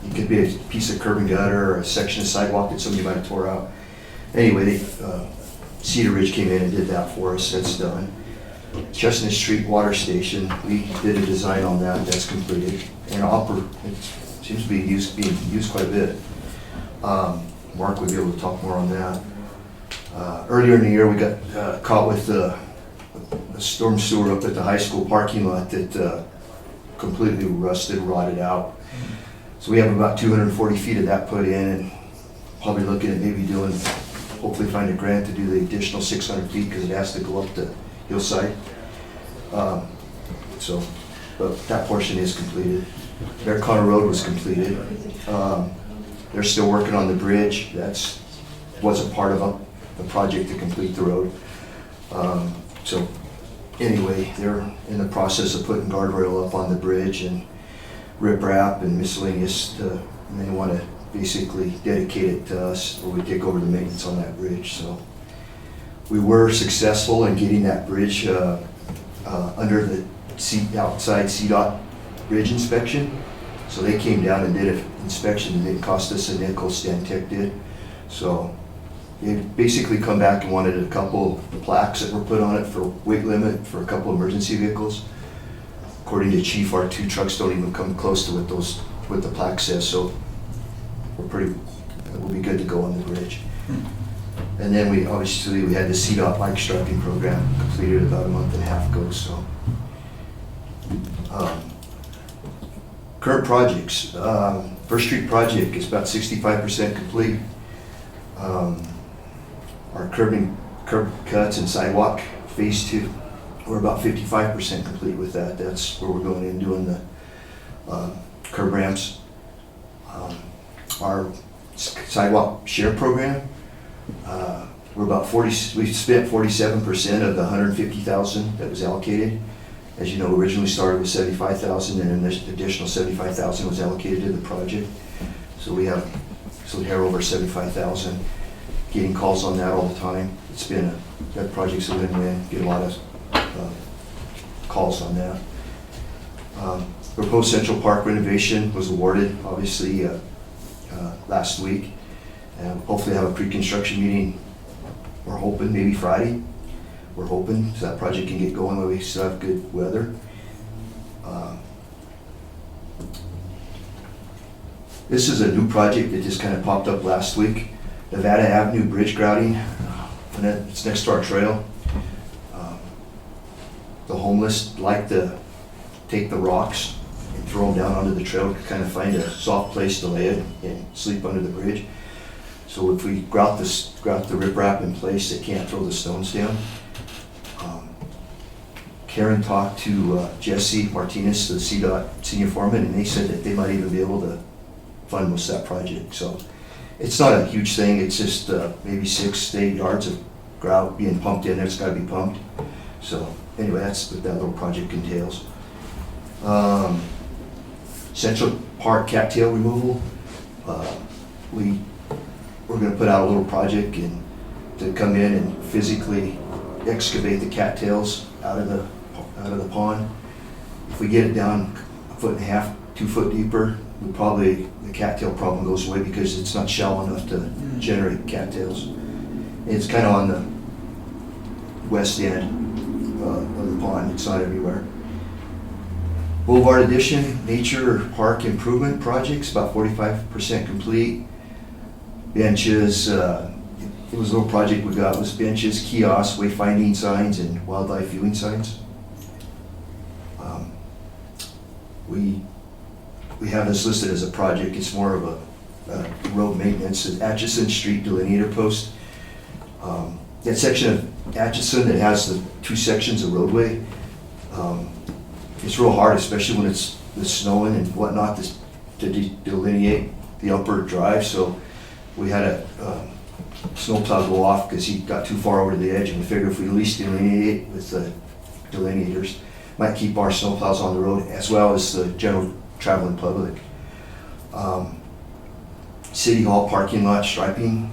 it could be a piece of curb and gutter or a section of sidewalk that somebody might have tore out. Anyway, Cedar Ridge came in and did that for us. That's done. Chestnut Street Water Station, we did a design on that. That's completed. And it seems to be being used quite a bit. Mark would be able to talk more on that. Earlier in the year, we got caught with a storm sewer up at the high school parking lot that completely rusted, rotted out. So we have about 240 feet of that put in, and probably looking at maybe hopefully find a grant to do the additional 600 feet because it has to go up the hillside. But that portion is completed. Bear Conner Road was completed. They're still working on the bridge. That's wasn't part of the project to complete the road. So anyway, they're in the process of putting guardrail up on the bridge and riprap and miscellaneous, and they want to basically dedicate it to us, or we take over the maintenance on that bridge. So we were successful in getting that bridge under the outside CDOT bridge inspection. So they came down and did an inspection, and it didn't cost us a nickel. Stantec did. So they basically come back and wanted a couple of plaques that were put on it for weight limit for a couple emergency vehicles. According to Chief, our 2 trucks don't even come close to what the plaque says. So we'll be good to go on the bridge. And then we had the CDOT bike striping program completed about a month and a half ago. So current projects, First Street project is about 65% complete. Our curb cuts and sidewalk phase 2, we're about 55% complete with that. That's where we're going in doing the curb ramps. Our sidewalk share program, we're about 40, we spent 47% of the 150,000 that was allocated. As you know, originally started with 75,000 and an additional 75,000 was allocated to the project. So we have over 75,000. Getting calls on that all the time. It's been that project's a win-win. Get a lot of calls on that. Proposed Central Park renovation was awarded, obviously, last week. And hopefully have a pre-construction meeting, we're hoping maybe Friday. We're hoping so that project can get going when we still have good weather. This is a new project that just kind of popped up last week. Nevada Avenue Bridge grouting, and it's next to our trail. The homeless like to take the rocks and throw them down onto the trail to kind of find a soft place to lay it and sleep under the bridge. So if we grout the riprap in place, they can't throw the stones down. Karen talked to Jesse Martinez, the CDOT senior foreman, and they said that they might even be able to fund most of that project. So it's not a huge thing. It's just maybe 6 to 8 yards of grout being pumped in there. It's got to be pumped. So anyway, that's what that little project entails. Central Park cattail removal. We're going to put out a little project to come in and physically excavate the cattails out of the pond. If we get it down 1.5 feet, 2 foot deeper, the cattail problem goes away because it's not shallow enough to generate cattails. It's kind of on the west end of the pond. It's not everywhere. Boulevard addition, nature park improvement projects, about 45% complete. Benches, it was a little project we got, was benches, kiosks, wayfinding signs, and wildlife viewing signs. We have this listed as a project. It's more of a road maintenance. It's Atchison Street delineator post. That section of Atchison that has the 2 sections of roadway, it's real hard, especially when it's snowing and whatnot, to delineate the upper drive. So we had a snowplow go off because he got too far over to the edge, and we figured if we at least delineate with the delineators, might keep our snowplows on the road as well as the general traveling public. City Hall parking lot striping.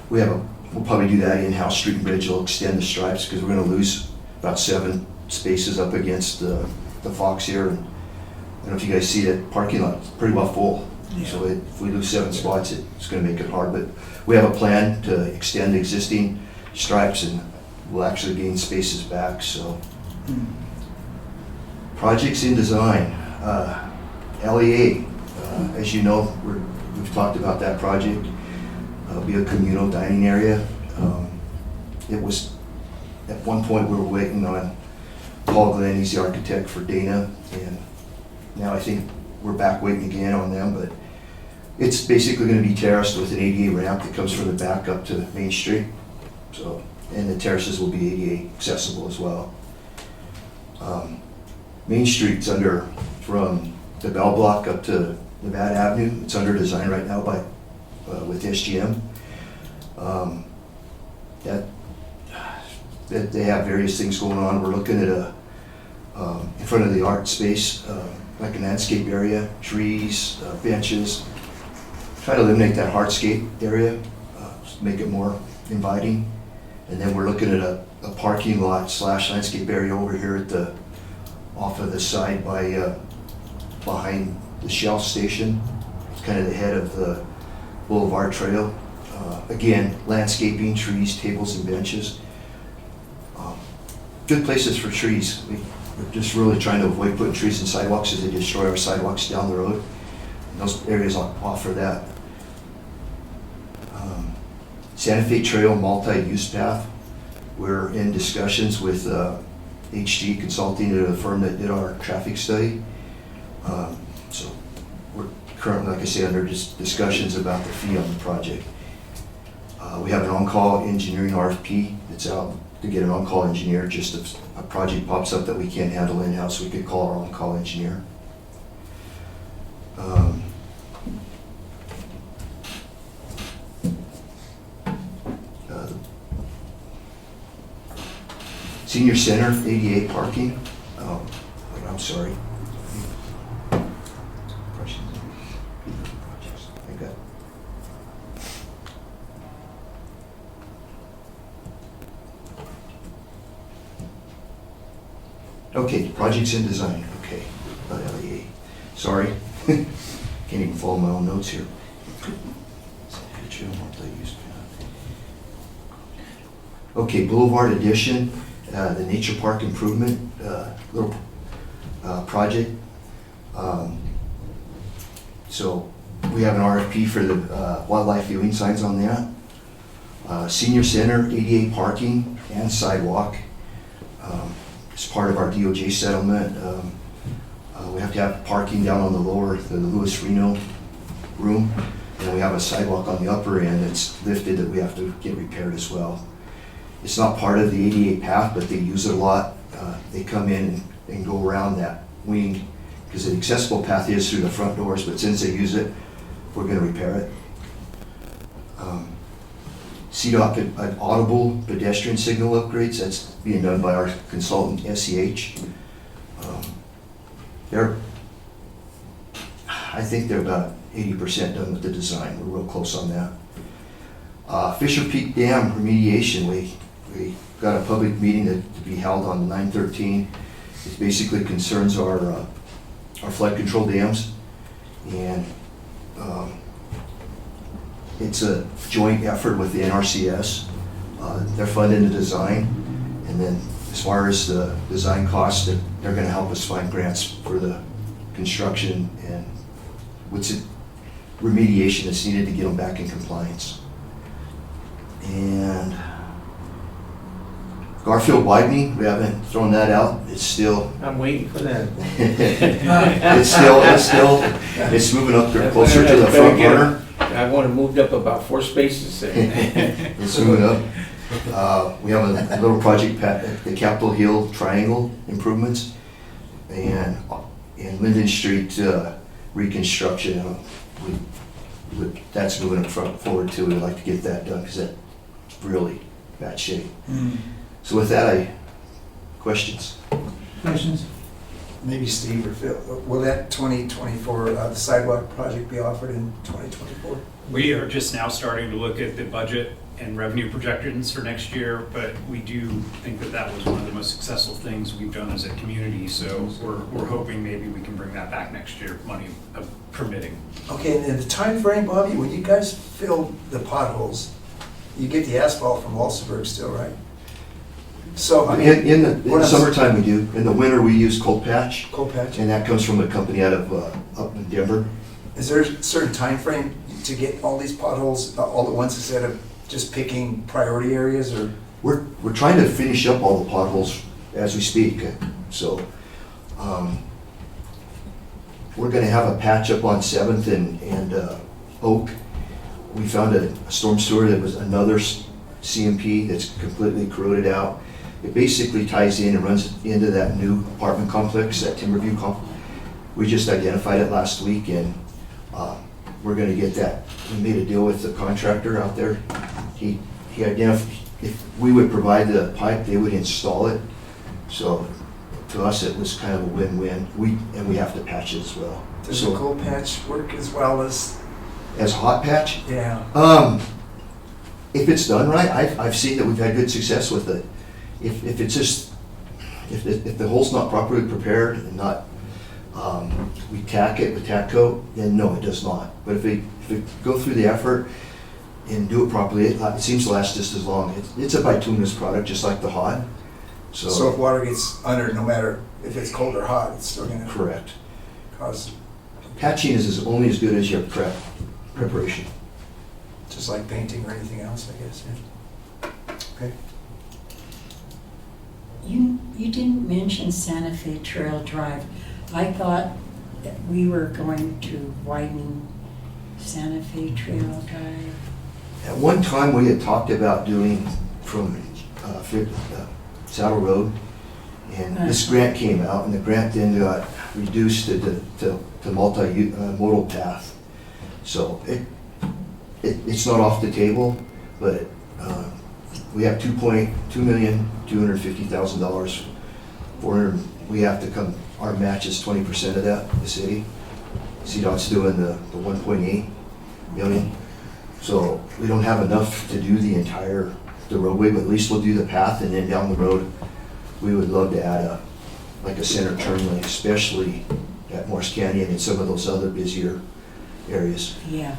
We'll probably do that in-house. Street and Bridge will extend the stripes because we're going to lose about 7 spaces up against the Fox here. And I don't know if you guys see that parking lot, it's pretty well full. Yeah. So if we lose 7 spots, it's going to make it hard. But we have a plan to extend existing stripes, and we'll actually gain spaces back. So projects in design. LEA, as you know, we've talked about that project. It'll be a communal dining area. It was, at one point we were waiting on Paul Glenn, he's the architect for Dana, and now I think we're back waiting again on them, but it's basically going to be terraced with an ADA ramp that comes from the back up to Main Street. So, and the terraces will be ADA accessible as well. Main Street's under, from the Bell Block up to Nevada Avenue, it's under design right now with SGM. That they have various things going on. We're looking at in front of the art space, like a landscape area, trees, benches, try to eliminate that hardscape area, make it more inviting. And then we're looking at a parking lot / landscape area over here at off of the side behind the Shell station. It's kind of the head of the Boulevard Trail. Again, landscaping, trees, tables, and benches. Good places for trees. We're just really trying to avoid putting trees in sidewalks as they destroy our sidewalks down the road. And those areas offer that. Santa Fe Trail multi-use path. We're in discussions with HG Consulting, the firm that did our traffic study. So we're currently, like I say, under discussions about the fee on the project. We have an on-call engineering RFP that's out to get an on-call engineer. Just if a project pops up that we can't handle in-house, we could call our on-call engineer. Senior Center, ADA parking. I'm sorry. I got. Okay, projects in design, okay, LEA. Sorry, can't even follow my own notes here. Okay, Boulevard Addition, the Nature Park Improvement, little project. So we have an RFP for the wildlife viewing signs on that. Senior Center, ADA parking and sidewalk. As part of our DOJ settlement, we have to have parking down on the lower, the Louis Reno room, and we have a sidewalk on the upper end that's lifted that we have to get repaired as well. It's not part of the ADA path, but they use it a lot. They come in and go around that wing, because the accessible path is through the front doors, but since they use it, we're gonna repair it. CDOT audible pedestrian signal upgrades, that's being done by our consultant, SEH. I think they're about 80% done with the design. We're real close on that. Fisher Peak Dam remediation, we got a public meeting to be held on 9/13. It basically concerns our flood control dams, and it's a joint effort with the NRCS. They're funding the design, and then as far as the design costs, they're going to help us find grants for the construction and remediation that's needed to get them back in compliance. And Garfield widening, we haven't thrown that out. It's still. I'm waiting for that. It's moving up there closer to the front corner. I want to move up about 4 spaces there. It's moving up. We have a little project, the Capitol Hill Triangle improvements, and Linden Street reconstruction. That's moving forward too. We'd like to get that done because that's really bad shape. So with that, questions? Questions? Maybe Steve or Phil, will that 2024, the sidewalk project be offered in 2024? We are just now starting to look at the budget and revenue projections for next year, but we do think that that was one of the most successful things we've done as a community, so we're hoping maybe we can bring that back next year, money permitting. Okay, and the time frame, Bobby, when you guys fill the potholes, you get the asphalt from Walsenburg still, right? So, I mean, In the summertime we do. In the winter we use cold patch, cold patch. and that comes from a company out of up in Denver. Is there a certain time frame to get all these potholes all at once instead of just picking priority areas, or? We're trying to finish up all the potholes as we speak. So we're going to have a patch up on 7th and Oak. We found a storm sewer that was another CMP that's completely corroded out. It basically ties in and runs into that new apartment complex, that Timberview complex. We just identified it last week, and we're going to get that. We made a deal with the contractor out there. He identified, if we would provide the pipe, they would install it. So to us, it was kind of a win-win. We have to patch it as well. Does the cold patch work as well as hot patch? Yeah. If it's done right, I've seen that we've had good success with it. If it's just, if the hole's not properly prepared and not, we tack it with tack coat, then no, it does not. But if we go through the effort and do it properly, it seems to last just as long. It's a bituminous product, just like the hot. So if water gets under, no matter if it's cold or hot, it's still gonna correct. cause, Patching is only as good as your preparation. just like painting or anything else, I guess. Yeah. Okay. You didn't mention Santa Fe Trail Drive. I thought that we were going to widen Santa Fe Trail Drive. At one time, we had talked about doing from Saddle Road, and this grant came out, and the grant then got reduced to multi-modal path. So it's not off the table, but we have $2,250,000. We have to come, our match is 20% of that, the city. CDOT's doing the 1.8 million. So we don't have enough to do the roadway, but at least we'll do the path, and then down the road, we would love to add like a center turn lane, especially at Morris Canyon and some of those other busier areas. Yeah.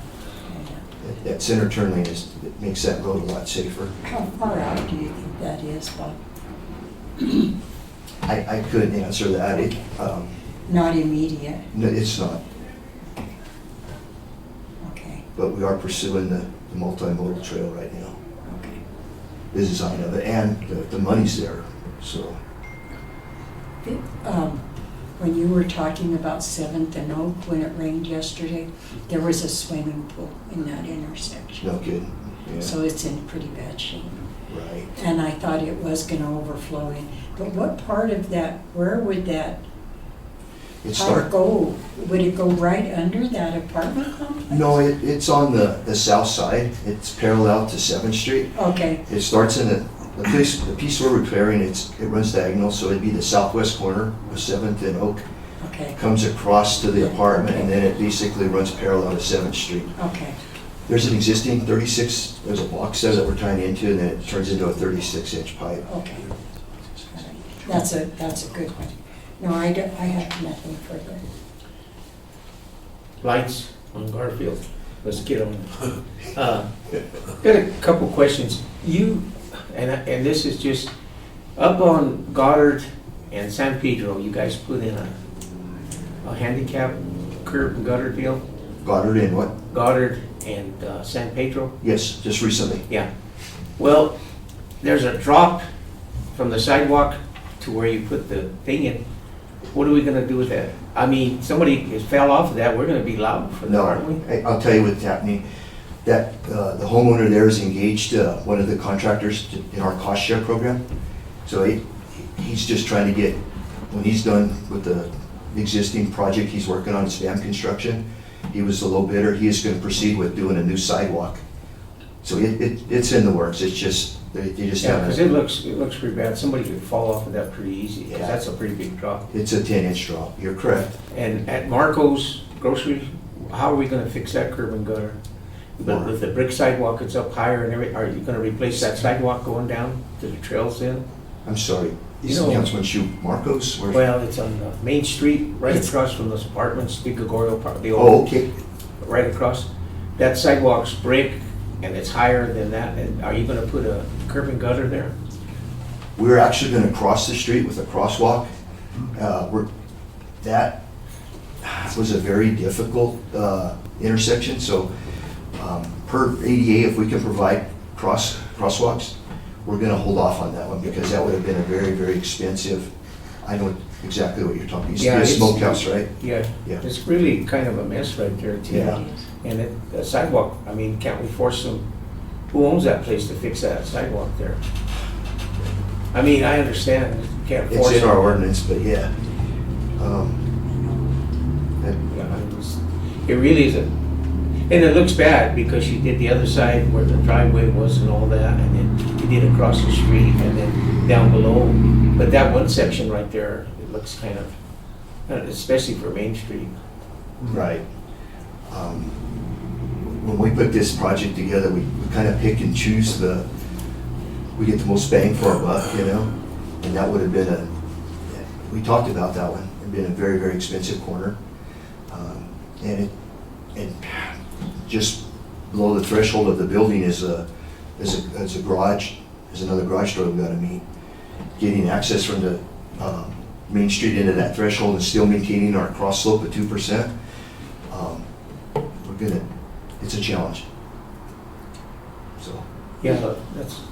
That center turn lane it makes that road a lot safer. How far out do you think that is, Bob? I couldn't answer that. Not immediate, No, it's not, okay, but we are pursuing the multimodal trail right now, okay. the design of it, and the money's there, so. When you were talking about 7th and Oak, when it rained yesterday, there was a swimming pool in that intersection. No kidding, yeah, So it's in pretty bad shape. right. And I thought it was gonna overflow in. But what part of that, where would that It part start, go? Would it go right under that apartment complex? no, it's on the south side. It's parallel to 7th Street. Okay, It starts in the piece we're repairing, it runs diagonal, so it'd be the southwest corner of 7th and Oak. okay, Comes across to the apartment, and then it basically runs parallel to 7th Street. okay. There's an existing 36, there's a box there that we're tying into, and then it turns into a 36-inch pipe. Okay. That's a good one. No, I have nothing further. Lights on Garfield. Let's get on. Got a couple questions. And this is just up on Goddard and San Pedro. You guys put in a handicap curb and gutter deal. Goddard and what? Goddard and San Pedro. Yes, just recently. Yeah. Well, there's a drop from the sidewalk to where you put the thing in. What are we gonna do with that? I mean, somebody fell off of that, we're gonna be liable for that, aren't we? No, I'll tell you what's happening. That, the homeowner there has engaged one of the contractors in our cost share program. So he's just trying to get, when he's done with the existing project he's working on, spam construction, he was the low bidder, he is gonna proceed with doing a new sidewalk. So it's in the works, it's just, they just Yeah, because haven't. it looks pretty bad. Somebody could fall off of that pretty easy, because Yeah. that's a pretty big drop. It's a 10-inch drop, you're correct. And at Marco's Grocery, how are we gonna fix that curb and gutter? But with the brick sidewalk, it's up higher and everything, are you gonna replace that sidewalk going down to the trails then? I'm sorry, You know- Councilman Shu, Marcos? Where's- Well, it's on Main Street, right across from those apartments, Big Gregorio Park, the Oh, old, okay. right across. That sidewalk's brick and it's higher than that, and are you gonna put a curb and gutter there? We're actually gonna cross the street with a crosswalk. That was a very difficult intersection, so per ADA, if we can provide crosswalks, we're gonna hold off on that one, because that would have been a very, very expensive, I know exactly what you're talking, it used to be a it's- smokehouse, right? Yeah, Yeah. it's really kind of a mess right there too. Yeah. And the sidewalk, I mean, can't we force them, who owns that place to fix that sidewalk there? I mean, I understand, you can't It's force in it. our ordinance, but yeah. Yeah, it really isn't. And it looks bad because you did the other side where the driveway was and all that, and then you did across the street and then down below. But that one section right there, it looks kind of, especially for Main Street. Right. When we put this project together, we kind of pick and choose we get the most bang for our buck, you know? And that would have been we talked about that one, it'd been a very, very expensive corner. And just below the threshold of the building is a garage, is another garage door we've got to meet. Getting access from the Main Street into that threshold and still maintaining our cross slope at 2%. It's a challenge. So, Yeah,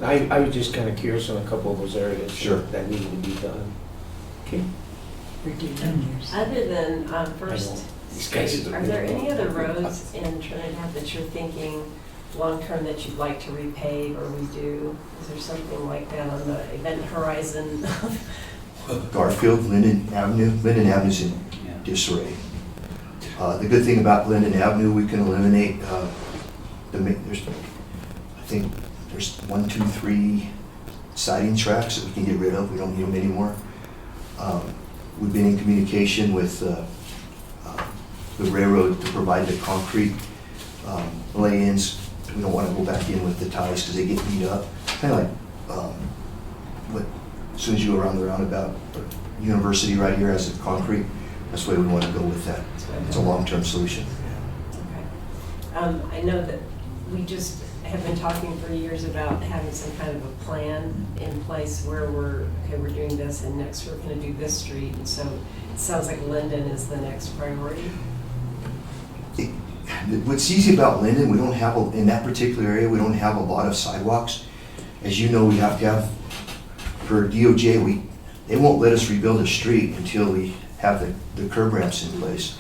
I was just kind of curious on a couple of those areas. Sure. That needed to be done. Okay. Other than I First know. These guys Street, are there any other roads in Trinidad that you're thinking long-term that you'd like to repave or redo? Is there something like that on the event horizon? Garfield, Linden Avenue's in disarray. The good thing about Linden Avenue, we can eliminate there's, I think, there's 1, 2, 3 siding tracks that we can get rid of. We don't need them anymore. We've been in communication with the railroad to provide the concrete lay-ins. We don't want to go back in with the ties because they get beat up. Kind of like as soon as you go around the roundabout, the university right here has the concrete. That's the way we want to go with that. It's a long-term solution. Okay. I know that we just have been talking for years about having some kind of a plan in place where we're doing this and next we're going to do this street. And so it sounds like Linden is the next priority. What's easy about Linden, we don't have, in that particular area, we don't have a lot of sidewalks. As you know, we have to have, for DOJ, they won't let us rebuild a street until we have the curb ramps in place.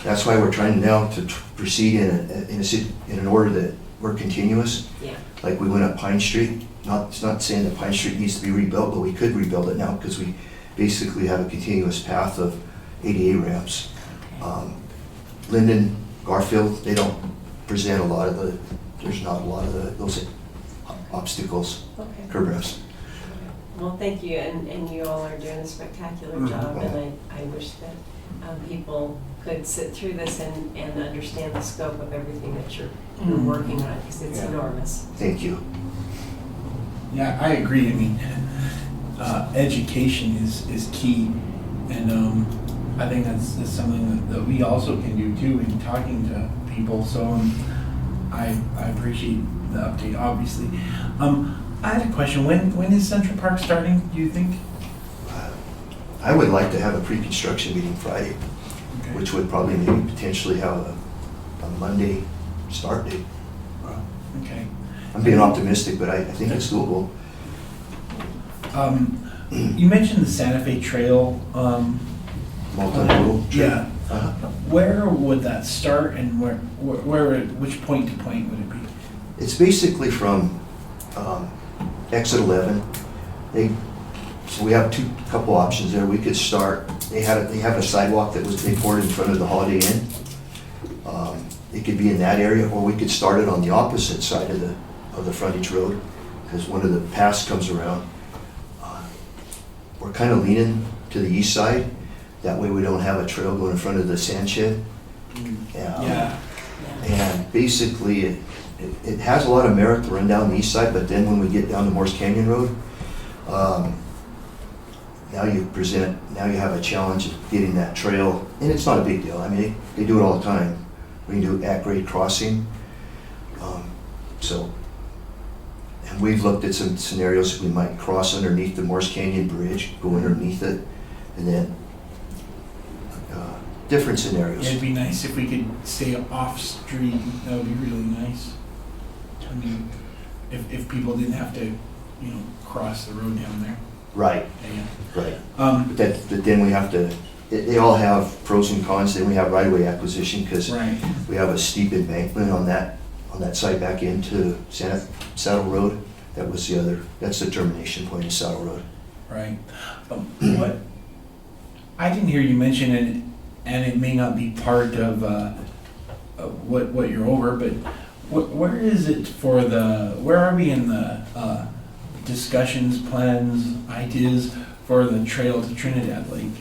That's why we're trying now to proceed in an order that we're continuous. Yeah. Like we went up Pine Street. It's not saying that Pine Street needs to be rebuilt, but we could rebuild it now because we basically have a continuous path of ADA ramps. Linden, Garfield, they don't present a lot of there's not a lot of those obstacles, Okay. curb ramps. Well, thank you, and you all are doing a spectacular job, and I wish that people could sit through this and understand the scope of everything that you're working on, because it's enormous. Thank you. Yeah, I agree. I mean, education is key, and I think that's something that we also can do too in talking to people. So I appreciate the update, obviously. I had a question. When is Central Park starting, do you think? I would like to have a pre-construction meeting Friday, Okay. which would probably maybe potentially have a Monday start date. Wow. Okay. I'm being optimistic, but I think it's doable. You mentioned the Santa Fe Trail. Multimodal trip. Yeah. Uh-huh. Where would that start, and which point to point would it be? It's basically from exit 11. So we have couple options there. We could start. They have a sidewalk that they poured in front of the Holiday Inn. It could be in that area, or we could start it on the opposite side of the frontage road, because one of the paths comes around. We're kind of leaning to the east side. That way we don't have a trail going in front of the sand shed. Yeah. And basically, it has a lot of merit to run down the east side, but then when we get down to Morse Canyon Road, now you have a challenge of getting that trail, and it's not a big deal. I mean, they do it all the time. We can do at-grade crossing. And we've looked at some scenarios. We might cross underneath the Morse Canyon Bridge, go underneath it, and then different scenarios. Yeah, it'd be nice if we could stay off street. That would be really nice. I mean, if people didn't have to, cross the road down there. Right, Yeah. right. But then we have to, they all have pros and cons. Then we have right-of-way acquisition, because Right. we have a steep embankment on that side back into Saddle Road. That's the termination point of Saddle Road. Right. What I didn't hear you mention, and it may not be part of what you're over, but where is it where are we in the discussions, plans, ideas for the trail to Trinidad Lake?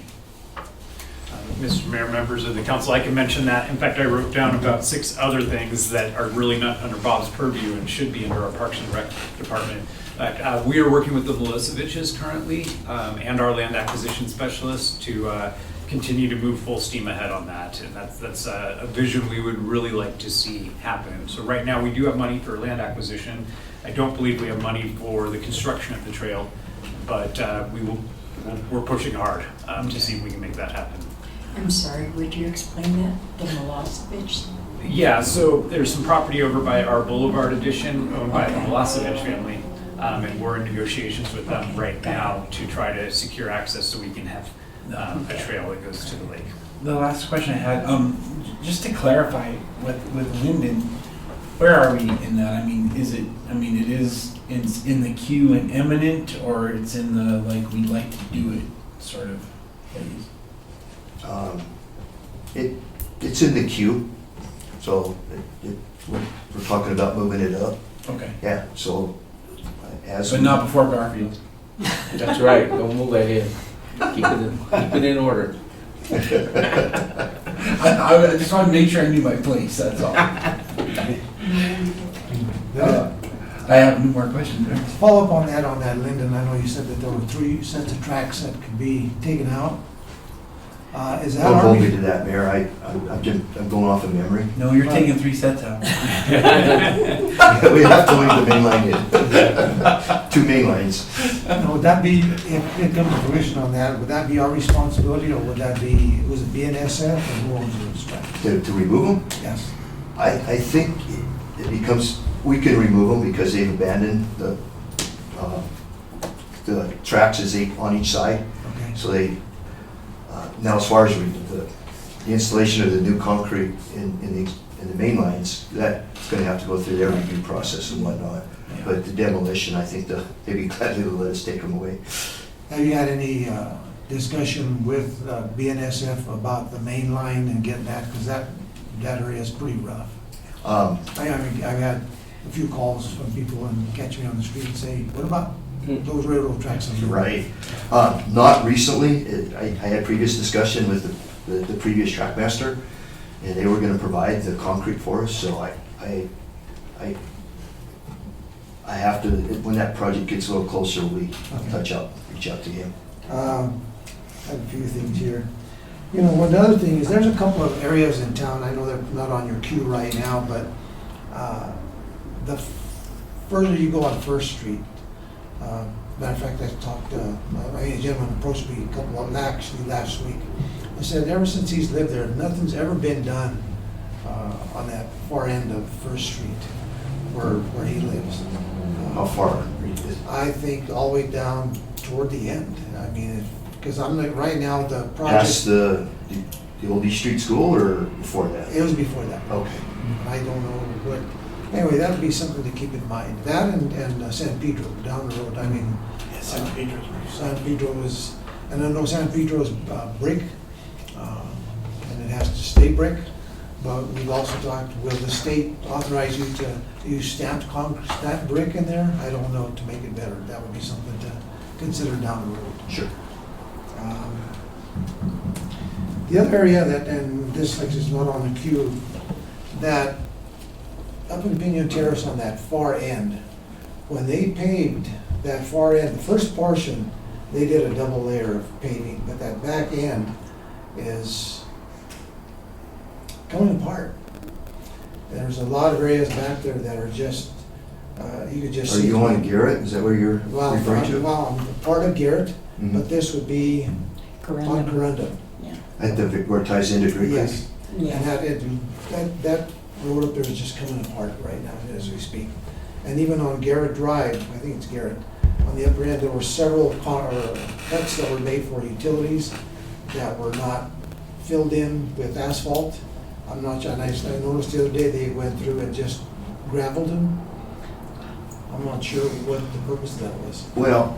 Mr. Mayor, members of the council, I can mention that. In fact, I wrote down about 6 other things that are really not under Bob's purview and should be under our Parks and Rec department. We are working with the Miloseviches currently and our land acquisition specialist to continue to move full steam ahead on that. And that's a vision we would really like to see happen. So right now we do have money for land acquisition. I don't believe we have money for the construction of the trail, but we're pushing hard to see if we can make that happen. I'm sorry, would you explain that, the Milosevic? Yeah, so there's some property over by our Boulevard Edition owned by the Milosevic family, and we're in negotiations with them right now to try to secure access so we can have a trail that goes to the lake. The last question I had, just to clarify with Linden, where are we in that? I mean, it is in the queue and imminent, or it's in the we'd like to do it sort of phase? It's in the queue, so we're talking about moving it up. Okay. Yeah, so as. But not before Garfield. That's right, don't move that in. Keep it in order. I just wanted to make sure I knew my place, that's all. I have no more questions. To follow up on that, Lyndon, I know you said that there were 3 sets of tracks that could be taken out. Is that Don't hold me already? to that, Mayor, I'm going off of memory. No, you're taking 3 sets out. We have to leave the main line in. 2 main lines. Would that be, if it comes to fruition on that, would that be our responsibility, or would that be, was it BNSF, or who owns those tracks? To remove them? Yes. I think it becomes, we can remove them because they've abandoned the tracks on each side. Okay. So they, now as far as the installation of the new concrete in the main lines, that's gonna have to go through their review process and whatnot. But the demolition, I think they'd be glad to let us take them away. Have you had any discussion with BNSF about the main line and getting that, because that area is pretty rough? I've had a few calls from people and catch me on the street and say, what about those railroad tracks on the road? Right. Not recently. I had previous discussion with the previous trackmaster, and they were gonna provide the concrete for us, so I have to, when that project gets a little closer, reach out to him. I have a few things here. You know, one other thing is, there's a couple of areas in town, I know they're not on your queue right now, but the further you go on First Street, matter of fact, I talked, a gentleman approached me actually last week. I said, ever since he's lived there, nothing's ever been done on that far end of First Street where he lives. How far? I think all the way down toward the end. I mean, because I'm like, right now, the Past project, the old East Street School or before that? it was before that. Okay. I don't know what, anyway, that would be something to keep in mind. That and San Pedro down the road, I mean. Yeah, San Pedro's San Pedro is, and I know San Pedro is brick, and it has to stay brick, but we've also talked, will the state authorize you to use stamped brick in there? I don't know, to make it better. That would be something to consider down the road. Sure. The other area that, and this like is not on the queue, that up in Pinion Terrace on that far end, when they paved that far end, the first portion, they did a double layer of paving, but that back end is coming apart. There's a lot of areas back there that are just, you could just Are see. you on Garrett? Is that where you're Well, referring to? well, I'm part of Garrett, Mhm. but this would be on Corundum. Corundum. At the, where it ties into Great Creek? Yes. Yeah. And that road up there is just coming apart right now as we speak. And even on Garrett Drive, I think it's Garrett, on the upper end, there were several cuts that were made for utilities that were not filled in with asphalt. I'm not sure, and I noticed the other day they went through and just gravelled them. I'm not sure what the purpose of that was. Well,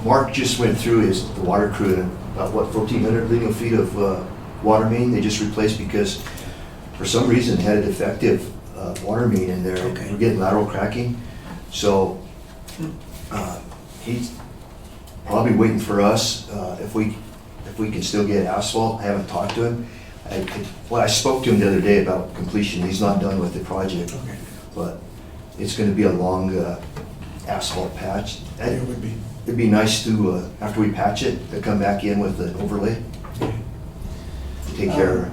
Mark just went through the water crew, and about, 1,400 linear feet of water main they just replaced because for some reason it had a defective water main in there. Okay. We're getting lateral cracking. So he's probably waiting for us if we can still get asphalt. I haven't talked to him. I spoke to him the other day about completion. He's not done with the project, Okay. but it's going to be a long asphalt patch. It would be. It'd be nice to, after we patch it, to come back in with an overlay, take care of it.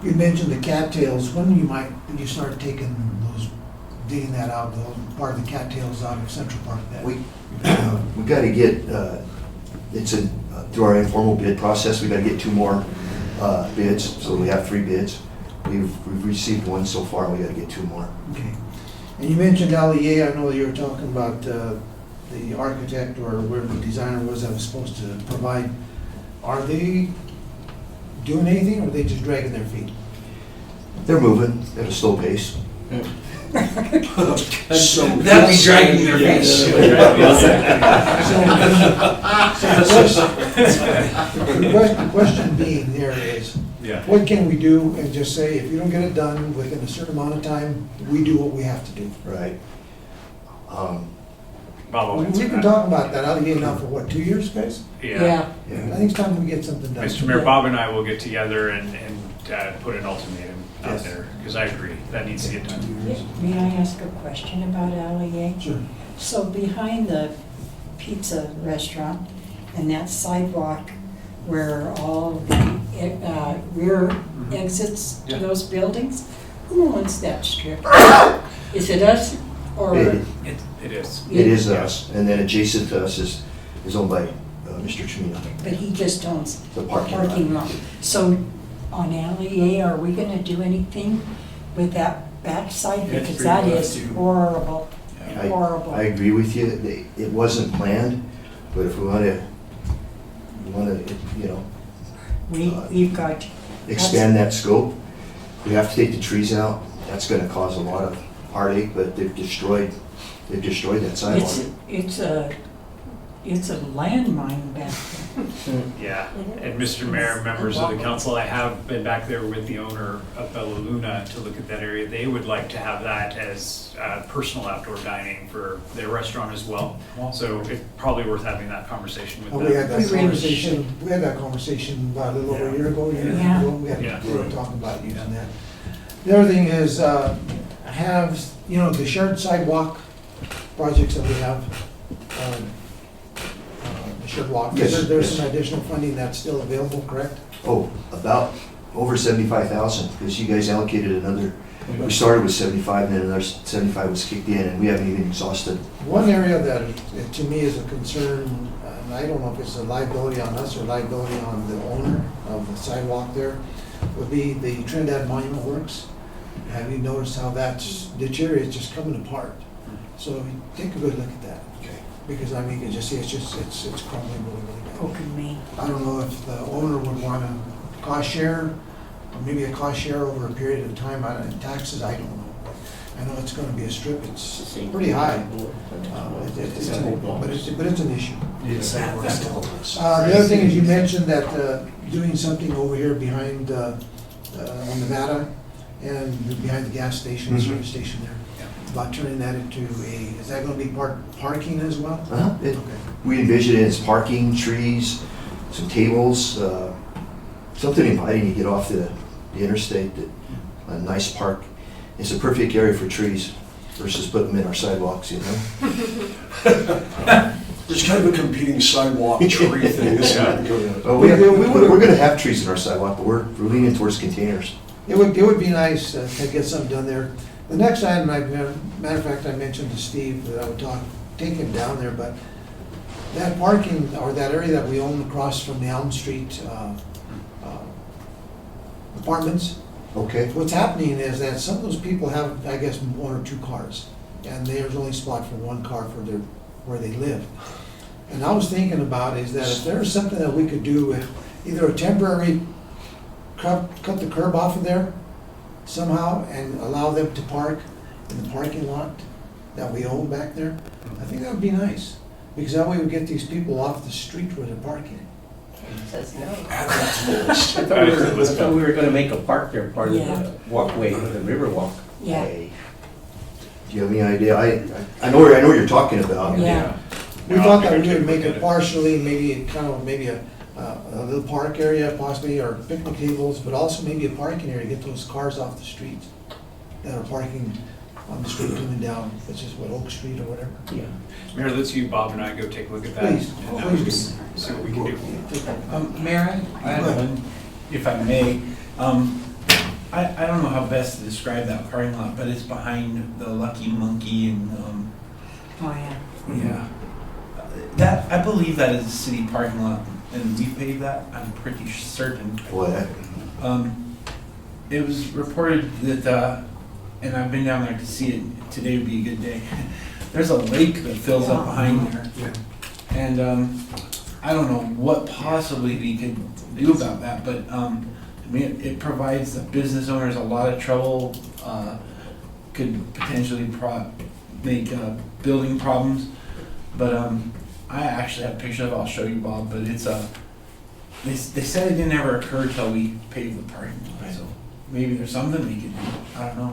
You mentioned the cattails. When you start digging that out, the part of the cattails out of Central Park? We got to get, through our informal bid process, we got to get 2 more bids, so we have 3 bids. We've received 1 so far, we got to get 2 more. Okay. And you mentioned LEA, I know you were talking about the architect or where the designer was that was supposed to provide. Are they doing anything, or are they just dragging their feet? They're moving at a slow pace. So That'd be dragging their feet. The question being there is, Yeah. What can we do? And just say, if you don't get it done within a certain amount of time, we do what we have to do. Right. Bob will answer We've been that. talking about that alligator now for what, 2 years, guys? Yeah. I think it's time we get something done. Mr. Mayor, Bob and I will get together and put an ultimatum out Yes. there, because I agree, that needs to get done. May I ask a question about Allier? Sure. So behind the pizza restaurant and that sidewalk where all the rear exits to Yeah. those buildings, who owns that strip? Is it us or? It It is. it is us, and then adjacent to us is owned by Mr. Trinidad, But he just owns the the parking parking lot. lot. So on Allier, are we gonna do anything with that backside? It's Because pretty that rough, is too. horrible, I- horrible. I agree with you. It wasn't planned, but if we want to, you know, We've got. expand that scope, we have to take the trees out. That's going to cause a lot of heartache, but they've destroyed that sidewalk. It's a landmine back there. Yeah, and Mr. Mayor, members of the council, I have been back there with the owner of Bella Luna to look at that area. They would like to have that as personal outdoor dining for their restaurant as well. So it's probably worth having that conversation with them. We had that We really conversation, about a little over a year ago, year and a Yeah. half ago. We were talking about using that. The other thing is, the shared sidewalk projects that we have, the shared walk. Yes, There's yes. some additional funding that's still available, correct? Oh, about over 75,000, because you guys allocated another, we started with 75, and then another 75 was kicked in, and we haven't even exhausted. One area that to me is a concern, and I don't know if it's a liability on us or liability on the owner of the sidewalk there, would be the Trinidad Monument Works. Have you noticed how that's deteriorated, it's just coming apart? So take a good look at that. Okay. Because I mean, you can just see it's crumbling really, really bad. Poking me. I don't know if the owner would want to cost share, or maybe a cost share over a period of time, in taxes, I don't know. I know it's gonna be a strip, it's pretty high. But it's an issue. The other thing is you mentioned that doing something over here behind, on Nevada and behind the gas station, the service station there, about turning that into is that gonna be parking as well? Okay. We envision it as parking, trees, some tables, something inviting you to get off the interstate, a nice park. It's a perfect area for trees versus putting them in our sidewalks, you know? There's kind of a competing sidewalk tree thing, isn't it? Oh, we're gonna have trees in our sidewalk, but we're leaning towards containers. It would be nice to get something done there. The next item, matter of fact, I mentioned to Steve that I would take him down there, but that parking, or that area that we own across from the Elm Street apartments, Okay? what's happening is that some of those people have, I guess, one or two cars, and there's only spot for one car for where they live. And I was thinking about is that if there's something that we could do with either a temporary cut the curb off of there somehow and allow them to park in the parking lot that we own back there, I think that would be nice. Because that way we get these people off the street where they're parking. Says no. Add that to the list. I thought we were gonna make a park there, part of the walkway, the river walk. Yeah, Hey, do you have any idea? I know what you're talking about. yeah. We thought that we would make it partially, maybe a little park area possibly, or picnic tables, but also maybe a parking area, get those cars off the street that are parking on the street coming down, which is what, Oak Street or whatever. Yeah. Mayor, let's you, Bob and I go take a look at that. Please, and please see what we can do. Mayor, I have one, if I may. I don't know how best to describe that parking lot, but it's behind the Lucky Monkey and, Oh, yeah. yeah. That, I believe that is a city parking lot, and we paid that, I'm pretty certain. Boy, It was reported that, and I've been down there to see it, today would be a good day. There's a lake that fills up behind there. And I don't know what possibly we could do about that, but I mean, it provides the business owners a lot of trouble, could potentially make building problems. But I actually have pictures of it, I'll show you, Bob, but it's They said it didn't ever occur till we paved the parking lot, so maybe there's something we could do. I don't know.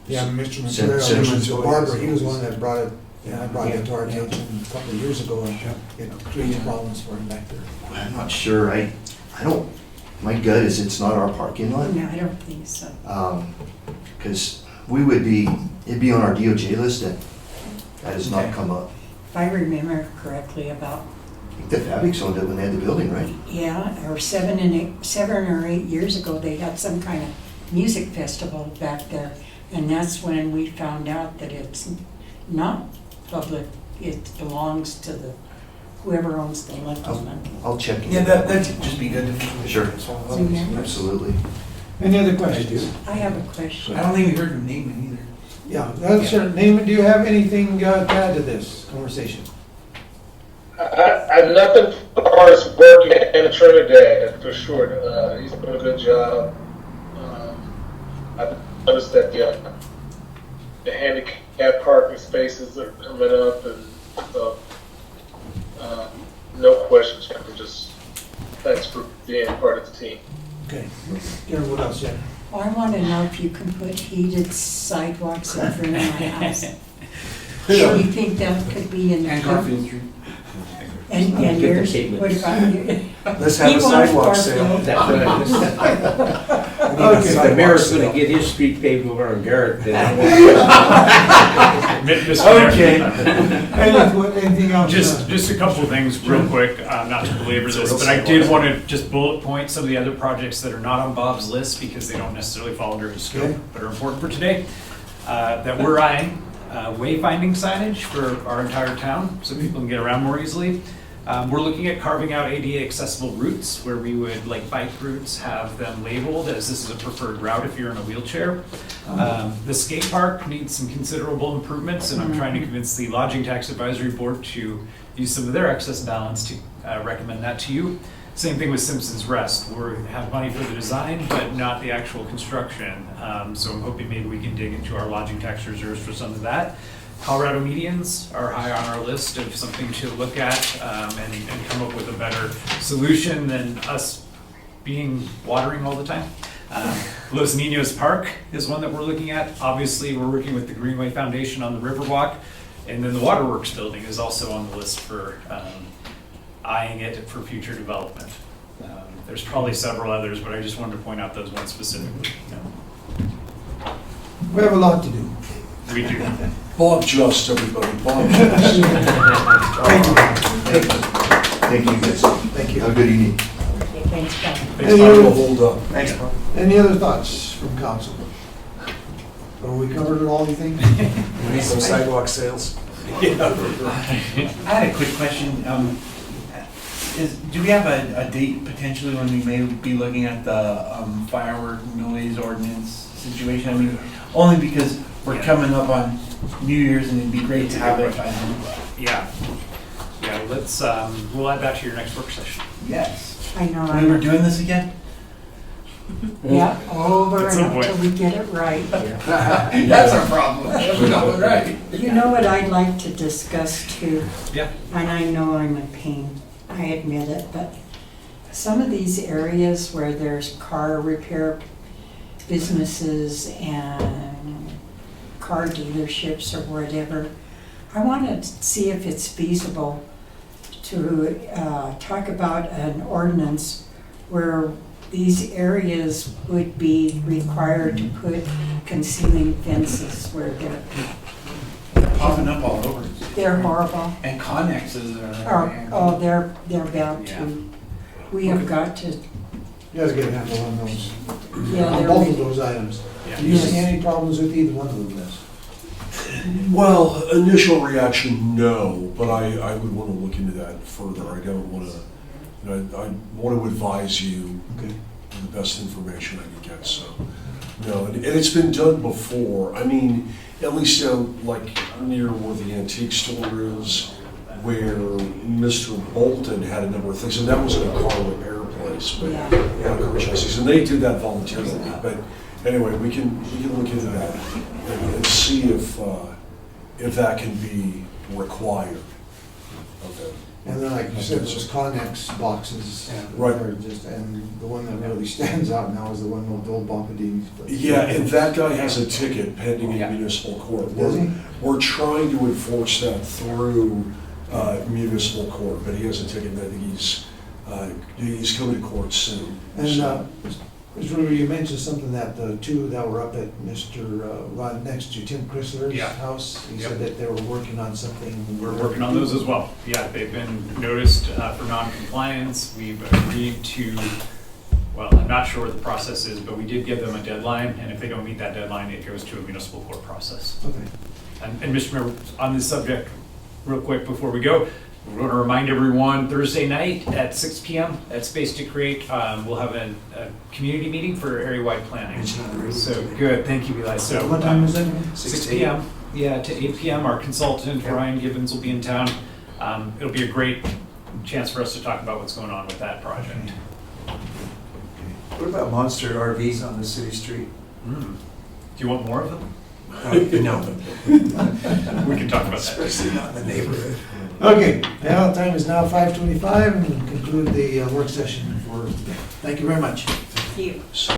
Yeah, Mr. Send- Material, send Mr. some Barber, toys. he was the one that brought it, and I brought it to our Yeah. attention a couple of years ago, and it created problems for him back there. I'm not sure, I don't, my gut is it's not our parking lot. No, I don't think so. Because it'd be on our DOJ list, and that has not Okay. come up. If I remember correctly, about, I think the Fabrics owned it when they had the building, right? yeah, or 7 or 8 years ago, they had some kind of music festival back there. And that's when we found out that it's not public, it belongs to whoever owns the liquor. I'll check into Yeah, that. that'd just be good to. Sure. Remember? Absolutely. Any other questions? I have a question. I don't think we heard him name it either. Yeah, that's your name. Do you have anything to add to this conversation? I'm nothing as far as working in Trinidad, for sure. He's doing a good job. I've noticed that the handicap parking spaces are coming up, and so no questions. Just thanks for being part of the team. Okay. Karen, what else, Jeff? Well, I want to know if you can put heated sidewalks in front of my house. Do you think that could be in the? And Garfield Street. And Get the yours, pavement. what about you? Let's have a He wants sidewalk Garfield. sale. That's what I was. Okay. If the mayor's gonna get his street paved over on Garrett, then Okay. Anything else? Just a couple of things real quick, not to belabor this, but I did want to just bullet point some of the other projects that are not on Bob's list because they don't necessarily fall under his scope, Okay. but are important for today. That we're eyeing wayfinding signage for our entire town so people can get around more easily. We're looking at carving out ADA accessible routes where we would, like bike routes, have them labeled as this is a preferred route if you're in a wheelchair. The skate park needs some considerable improvements, and I'm trying to convince the Lodging Tax Advisory Board to use some of their excess balance to recommend that to you. Same thing with Simpson's Rest. We have money for the design, but not the actual construction. So I'm hoping maybe we can dig into our lodging tax reserves for some of that. Colorado medians are high on our list of something to look at and come up with a better solution than us being watering all the time. Los Niños Park is one that we're looking at. Obviously, we're working with the Greenway Foundation on the Riverwalk. And then the Waterworks building is also on the list for eyeing it for future development. There's probably several others, but I just wanted to point out those ones specifically. We have a lot to do. We do. Bob Just, everybody, Bob Just. Thank you, guys. Thank you. Have a good evening. Okay, thanks, Bob. Any I will other, hold up. Thanks, Bob. any other thoughts from council? Or we covered it all, you think? We need some sidewalk sales. I had a quick question. Do we have a date potentially when we may be looking at the firework noise ordinance situation? I mean, only because we're coming up on New Year's and it'd be great to have it by then. Yeah. Yeah, let's, we'll add that to your next work session. Yes. I know, We were doing this again? yeah, over At some and point. until we get it right. That's our problem. We're not right. You know what I'd like to discuss too? Yeah. And I know I'm a pain, I admit it, but some of these areas where there's car repair businesses and car dealerships or whatever, I want to see if it's feasible to talk about an ordinance where these areas would be required to put concealing fences where they're Popping up all over. they're horrible. And connexes are. Oh, they're bound Yeah. to. We have got to, You guys get a handle on those, yeah, on they're. both of those items. Yeah. Do you see any problems with either one of them, Liz? Well, initial reaction, no, but I would want to look into that further. I don't want to, I want to advise you Okay. the best information I can get, so. No, and it's been done before. I mean, at least like near where the antique store is, where Mr. Bolton had a number of things, and that was in a car repair place, but, Yeah. yeah, car chassis, and they did that voluntarily. But anyway, we can look into that and see if that can be required. Okay. And then, like you said, those Connex boxes. Right. Are just, and the one that really stands out now is the one with old Bombadils. Yeah, and that guy has a ticket pending in municipal court. Does he? We're trying to enforce that through municipal court, but he has a ticket, and I think he's coming to court soon. And, So- Mr. Ruber, you mentioned something that the two that were up at Mr. Rod next to Tim Chrysler's Yeah. house, he Yep. said that they were working on something. We're working on those as well. Yeah, they've been noticed for non-compliance. We've agreed to, well, I'm not sure what the process is, but we did give them a deadline, and if they don't meet that deadline, it goes to a municipal court process. Okay. And Mr. Mayor, on this subject, real quick before we go, we want to remind everyone, Thursday night at 6 p.m. at Space to Create, we'll have a community meeting for area-wide planning. So, good, thank you, Eli. So, What time is it? 6 p.m. Yeah, to 8 p.m. Our consultant, Ryan Gibbons, will be in town. It'll be a great chance for us to talk about what's going on with that project. What about monster RVs on the city street? Do you want more of them? No, We can talk about that. especially not in the neighborhood. Okay, now time is now 5:25, and we'll conclude the work session for, thank you very much. Thank you.